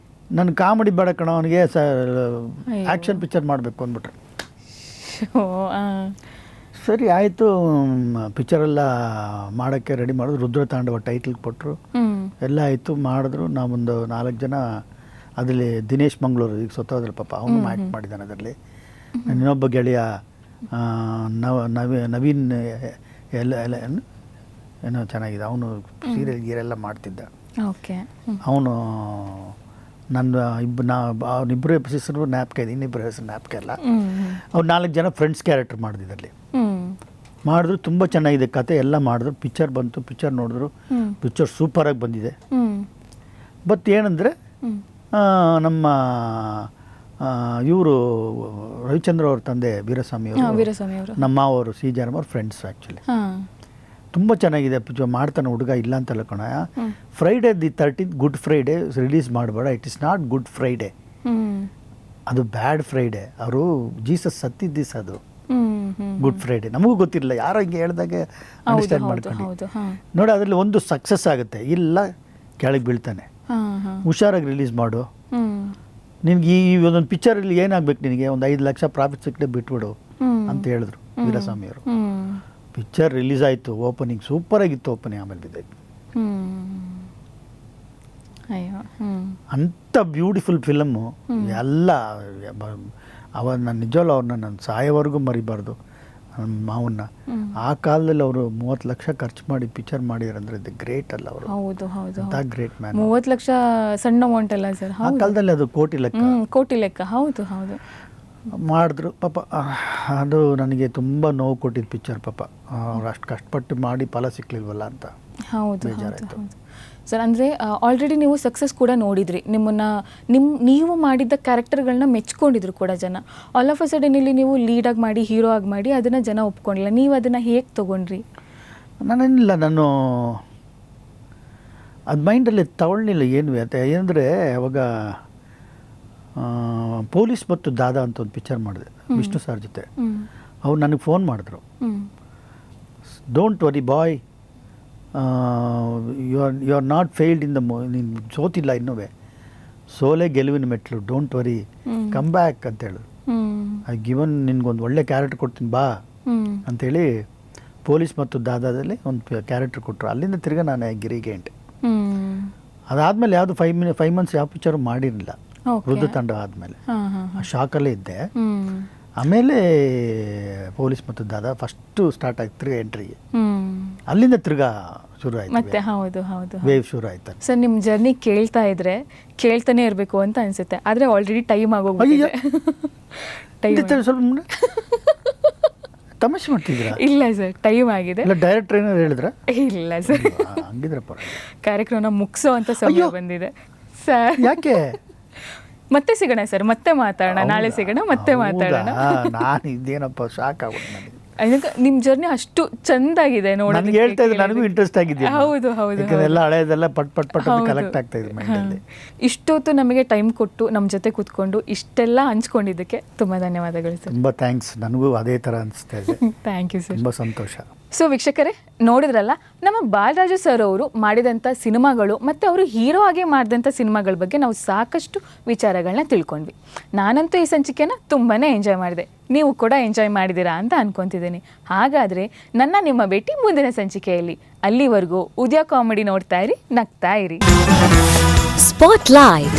ನನ್ನ ಕಾಮಿಡಿ ಬೇಡ ಕಣ, ಅವನಿಗೆ ಆ್ಯಕ್ಷನ್ ಪಿಕ್ಚರ್ ಮಾಡಬೇಕು ಅಂದ್ಬಿಟ್ರು. ಓ ಆ. ಸರಿ ಆಯಿತು, ಪಿಕ್ಚರೆಲ್ಲ ಮಾಡೋಕ್ಕೆ ರೆಡಿ ಮಾಡಿದ್ರು. ರುದ್ರತಾಂಡವ ಟೈಟಲ್ ಕೊಟ್ಟರು, ಹ್ಮ್ ಎಲ್ಲ ಆಯಿತು, ಮಾಡಿದ್ರು. ನಾವೊಂದು 4 ಜನ ಅದರಲ್ಲಿ ದಿನೇಶ್ ಮಂಗಳೂರು ಈಗ ಸತ್ತೋದ್ರ ಪಾಪ, ಅವನು ಆ್ಯಕ್ಟ್ ಮಾಡಿದ್ದಾನೆ ಅದರಲ್ಲಿ. ನನ್ನ ಇನ್ನೊಬ್ಬ ಗೆಳೆಯ ನವೀನ್ ಏನೋ ಚೆನ್ನಾಗಿದೆ, ಅವನು ಸೀರಿಯಲ್ ಗೀರೆಲ್ಲ ಮಾಡ್ತಿದ್ದ. ಓಕೆ. ಅವನು ನನ್ನ ಅವನಿಬ್ಬರು ಹೆಸರು ಜ್ಞಾಪಕ ಇದೆ, ಇನ್ನಿಬ್ಬರು ಹೆಸರು ಜ್ಞಾಪಕ ಇಲ್ಲ. ಅವ್ರು 4 ಜನ ಫ್ರೆಂಡ್ಸ್ ಕ್ಯಾರೆಕ್ಟರ್ ಮಾಡಿದ್ರಲ್ಲಿ ಮಾಡಿದ್ರು. ತುಂಬ ಚೆನ್ನಾಗಿದೆ ಕತೆ ಎಲ್ಲ ಮಾಡಿದ್ರು. ಪಿಕ್ಚರ್ ಬಂತು, ಪಿಕ್ಚರ್ ನೋಡಿದ್ರು. ಪಿಕ್ಚರ್ ಸೂಪರಾಗಿ ಬಂದಿದೆ. ಬಟ್ ಏನಂದರೆ ನಮ್ಮ ಇವರು ರವಿಚಂದ್ರ ಅವ್ರ ತಂದೆ ವೀರಸ್ವಾಮಿ ಅವರು, ನಮ್ಮ ಅವರು ಸಿ ಜಾನಮ್ ಅವ್ರ ಫ್ರೆಂಡ್ಸ್ ಆ್ಯಕ್ಚುಲಿ. ತುಂಬ ಚೆನ್ನಾಗಿದೆ ಪಿಕ್ಚರ್. ಮಾಡ್ತಾನೆ ಹುಡುಗ, ಇಲ್ಲ ಅಂತ ಕಣ. Friday the 13th good Friday release ಮಾಡಬೇಡ, it is not good Friday, ಅದು ಬ್ಯಾಡ್ ಫ್ರೈಡೇ. ಅವರು ಜೀಸಸ್ ಸತ್ತಿದ್ದ ದಿವಸ ಅದು ಗುಡ್ ಫ್ರೈಡೇ. ನಮಗೂ ಗೊತ್ತಿರಲಿಲ್ಲ, ಯಾರೋ ಹಿಂಗೆ ಹೇಳ್ದಾಗೆ ಅಂಡರ್ಸ್ಟ್ಯಾಂಡ್ ಮಾಡ್ಕೊಂಡು ನೋಡಿ. ಅದರಲ್ಲಿ ಒಂದು ಸಕ್ಸಸ್ ಆಗುತ್ತೆ, ಇಲ್ಲ ಕೆಳಗೆ ಬೀಳ್ತಾನೆ. ಹುಷಾರಾಗಿ ರಿಲೀಸ್ ಮಾಡು. ನಿನ್ಗೆ ಈ ಒಂದೊಂದು ಪಿಕ್ಚರಲ್ಲಿ ಏನಾಗಬೇಕು, ನಿನಗೆ ಒಂದು 5 ಲಕ್ಷ ಪ್ರಾಫಿಟ್ ಸಿಕ್ಕದೆ ಬಿಟ್ಬಿಡು ಅಂತ ಹೇಳಿದ್ರು ವೀರಸ್ವಾಮಿ ಅವರು. ಪಿಕ್ಚರ್ ರಿಲೀಸ್ ಆಯಿತು, ಓಪನಿಂಗ್ ಸೂಪರಾಗಿತ್ತು. ಓಪನಿಂಗ್ ಆಮೇಲೆ ಬಿದ್ದಾಯ್ತು. ಅಂಥ ಬ್ಯೂಟಿಫುಲ್ ಫಿಲಮ್ಮು ಎಲ್ಲ. ನಾನು ನಿಜವಲ್ಲ ಅವ್ರನ್ನ ನಾನು ಸಾಯೋವರೆಗೂ ಮರಿಬಾರ್ದು. ನನ್ನ ಮಾವನ್ನ ಆ ಕಾಲದಲ್ಲಿ ಅವರು 30 ಲಕ್ಷ ಖರ್ಚು ಮಾಡಿ ಪಿಕ್ಚರ್ ಮಾಡಿದ್ರಂದ್ರೆ ಇದು ಗ್ರೇಟ್ ಅಲ್ಲ ಅವರು. ಹೌದು ಹೌದು. ಅಂತ ಗ್ರೇಟ್ ಮ್ಯಾನ್. 30 ಲಕ್ಷ ಸಣ್ಣ ಅಮೌಂಟ್ ಅಲ್ಲ ಸರ್. ಆ ಕಾಲದಲ್ಲಿ ಅದು ಕೋಟಿ ಲೆಕ್ಕ. ಕೋಟಿ ಲೆಕ್ಕ. ಹೌದು ಹೌದು. ಮಾಡಿದ್ರು ಪಾಪ. ಅದು ನನಗೆ ತುಂಬ ನೋವು ಕೊಟ್ಟಿದ್ದು ಪಿಕ್ಚರ್ ಪಾಪ. ಅವ್ರು ಅಷ್ಟು ಕಷ್ಟಪಟ್ಟು ಮಾಡಿ ಫಲ ಸಿಕ್ಲಿಲ್ವಲ್ಲ ಅಂತ ಹೌದು ಬೇಜಾರಾಯಿತು ಸರ್. ಅಂದರೆ ಆಲ್ರೆಡಿ ನೀವು ಸಕ್ಸಸ್ ಕೂಡ ನೋಡಿದ್ರಿ, ನೀವು ಮಾಡಿದ್ದ ಕ್ಯಾರೆಕ್ಟರ್ಗಳನ್ನ ಮೆಚ್ಕೊಂಡಿದ್ರು ಕೂಡ ಜನ. ಆಲ್ ಆಫ್ ಅ ಸಡನ್ ಇಲ್ಲಿ ನೀವು ಲೀಡಾಗಿ ಮಾಡಿ, ಹೀರೋ ಆಗಿ ಮಾಡಿ, ಅದನ್ನು ಜನ ಒಪ್ಕೊಂಡಿಲ್ಲ. ನೀವು ಅದನ್ನು ಹೇಗೆ ತೊಗೊಂಡ್ರಿ? ನಾನೇನಿಲ್ಲ, ನಾನು ಅದು ಮೈಂಡಲ್ಲಿ ತಗೊಳ್ಳಿಲ್ಲ ಏನು ಅಂತ. ಏನಂದರೆ ಅವಾಗ ಪೊಲೀಸ್ ಮತ್ತು ದಾದಾ ಅಂತ ಒಂದು ಪಿಕ್ಚರ್ ಮಾಡಿದೆ ವಿಷ್ಣು ಸರ್ ಜೊತೆ. ಅವ್ರು ನನಗೆ ಫೋನ್ ಮಾಡಿದ್ರು, don't worry boy, you are not failed in the ನೀನು ಸೋತಿಲ್ಲ ಇನ್ನೂ, ಸೋಲೆ ಗೆಲುವಿನ ಮೆಟ್ಲು, ಡೋಂಟ್ ವರಿ, ಕಮ್ ಬ್ಯಾಕ್ ಅಂತ ಹೇಳಿದ್ರು. ಐ ಗಿವನ್ ನಿನ್ಗೊಂದು ಒಳ್ಳೆ ಕ್ಯಾರೆಕ್ಟರ್ ಕೊಡ್ತೀನಿ ಬಾ ಅಂಥೇಳಿ ಪೊಲೀಸ್ ಮತ್ತು ದಾದಾದಲ್ಲಿ ಒಂದು ಕ್ಯಾರೆಕ್ಟರ್ ಕೊಟ್ಟರು. ಅಲ್ಲಿಂದ ತಿರ್ಗಿ ನಾನು ಗಿರಿಗೆ ಎಂಟೆ. ಅದಾದಮೇಲೆ ಯಾವುದು 5 ಮಂತ್ಸ್ ಯಾವ ಪಿಕ್ಚರು ಮಾಡಿರಲಿಲ್ಲ. ರುದ್ರತಾಂಡ ಆದಮೇಲೆ ಆ ಶಾಕಲ್ಲೇ ಇದ್ದೆ. ಆಮೇಲೆ ಪೊಲೀಸ್ ಮತ್ತು ದಾದಾ ಫಸ್ಟು ಸ್ಟಾರ್ಟ್ ಆಯ್ತು ತಿರ್ಗಾ ಎಂಟ್ರಿಗೆ. ಅಲ್ಲಿಂದ ತಿರ್ಗಾ ಶುರು ಆಯ್ತು ಮತ್ತೆ. ಹೌದು ಹೌದು. ವೇವ್ ಶುರು ಆಯ್ತು. ಸರ್, ನಿಮ್ಮ ಜರ್ನಿ ಕೇಳ್ತಾ ಇದ್ರೆ ಕೇಳ್ತಾನೆ ಇರಬೇಕು ಅಂತ ಅನ್ಸುತ್ತೆ. ಆದರೆ ಆಲ್ರೆಡಿ ಟೈಮ್ ಆಗೋಗಿದೆ. ಸ್ವಲ್ಪ ತಮಾಷೆ ಮಾಡ್ತಿದ್ರ? ಇಲ್ಲ ಸರ್, ಟೈಮ್ ಆಗಿದೆ. ಇಲ್ಲ ಡೈರೆಕ್ಟರ್ ಏನಾದ್ರು ಹೇಳಿದ್ರ? ಇಲ್ಲ ಸರ್, ಹಂಗಿದ್ರೆ ಕಾರ್ಯಕ್ರಮ ಮುಗಿಸೋ ಅಂತ ಸಮಯ ಬಂದಿದೆ ಸರ್. ಯಾಕೆ? ಮತ್ತೆ ಸಿಗೋಣ ಸರ್, ಮತ್ತೆ ಮಾತಾಡೋಣ. ನಾಳೆ ಸಿಗೋಣ, ಮತ್ತೆ ಮಾತಾಡೋಣ. ನಾನು ಇದೇನಪ್ಪ ಶಾಕ್ ಆಗ್ಬಿಟ್ಟು ನನಗೆ. ನಿಮ್ಮ ಜರ್ನಿ ಅಷ್ಟು ಚಂದಾಗಿದೆ ನೋಡಿ. ನನಗೆ ಹೇಳ್ತಾ ಇದ್ರೆ ನನಗೂ ಇಂಟ್ರೆಸ್ಟ್ ಆಗಿದೆ. ಹೌದು ಹೌದು. ಎಲ್ಲ ಹಳೆಯದೆಲ್ಲ ಪಟ್ ಕಲೆಕ್ಟ್ ಆಗ್ತಾ ಇದೆ ಮೈಂಡಲ್ಲಿ. ಇಷ್ಟೊತ್ತು ನಮಗೆ ಟೈಮ್ ಕೊಟ್ಟು ನಮ್ಮ ಜೊತೆ ಕೂತ್ಕೊಂಡು ಇಷ್ಟೆಲ್ಲ ಹಂಚ್ಕೊಂಡಿದ್ದಕ್ಕೆ ತುಂಬ ಧನ್ಯವಾದಗಳು ಸರ್. ತುಂಬ ಥ್ಯಾಂಕ್ಸ್. ನನಗೂ ಅದೇ ಥರ ಅನಿಸ್ತಾ ಇದೆ. Thank you sir. ತುಂಬ ಸಂತೋಷ. ಸೊ ವೀಕ್ಷಕರೇ, ನೋಡಿದ್ರಲ್ಲ ನಮ್ಮ ಬಾಲರಾಜು ಸರ್ ಅವರು ಮಾಡಿದಂಥ ಸಿನಿಮಾಗಳು ಮತ್ತು ಅವರು ಹೀರೋ ಆಗಿ ಮಾಡಿದಂಥ ಸಿನಿಮಾಗಳ ಬಗ್ಗೆ ನಾವು ಸಾಕಷ್ಟು ವಿಚಾರಗಳನ್ನ ತಿಳ್ಕೊಂಡ್ವಿ. ನಾನಂತೂ ಈ ಸಂಚಿಕೆನ ತುಂಬಾ ಎಂಜಾಯ್ ಮಾಡಿದೆ. ನೀವು ಕೂಡ ಎಂಜಾಯ್ ಮಾಡಿದ್ದೀರಾ ಅಂತ ಅನ್ಕೊತಿದ್ದೀನಿ. ಹಾಗಾದರೆ ನಿಮ್ಮ ಭೇಟಿ ಮುಂದಿನ ಸಂಚಿಕೆಯಲ್ಲಿ. ಅಲ್ಲಿವರೆಗೂ ಉದಯ ಕಾಮಿಡಿ ನೋಡ್ತಾ ಇರಿ, ನಗ್ತಾ ಇರಿ. ಸ್ಪಾಟ್ಲೈಟ್.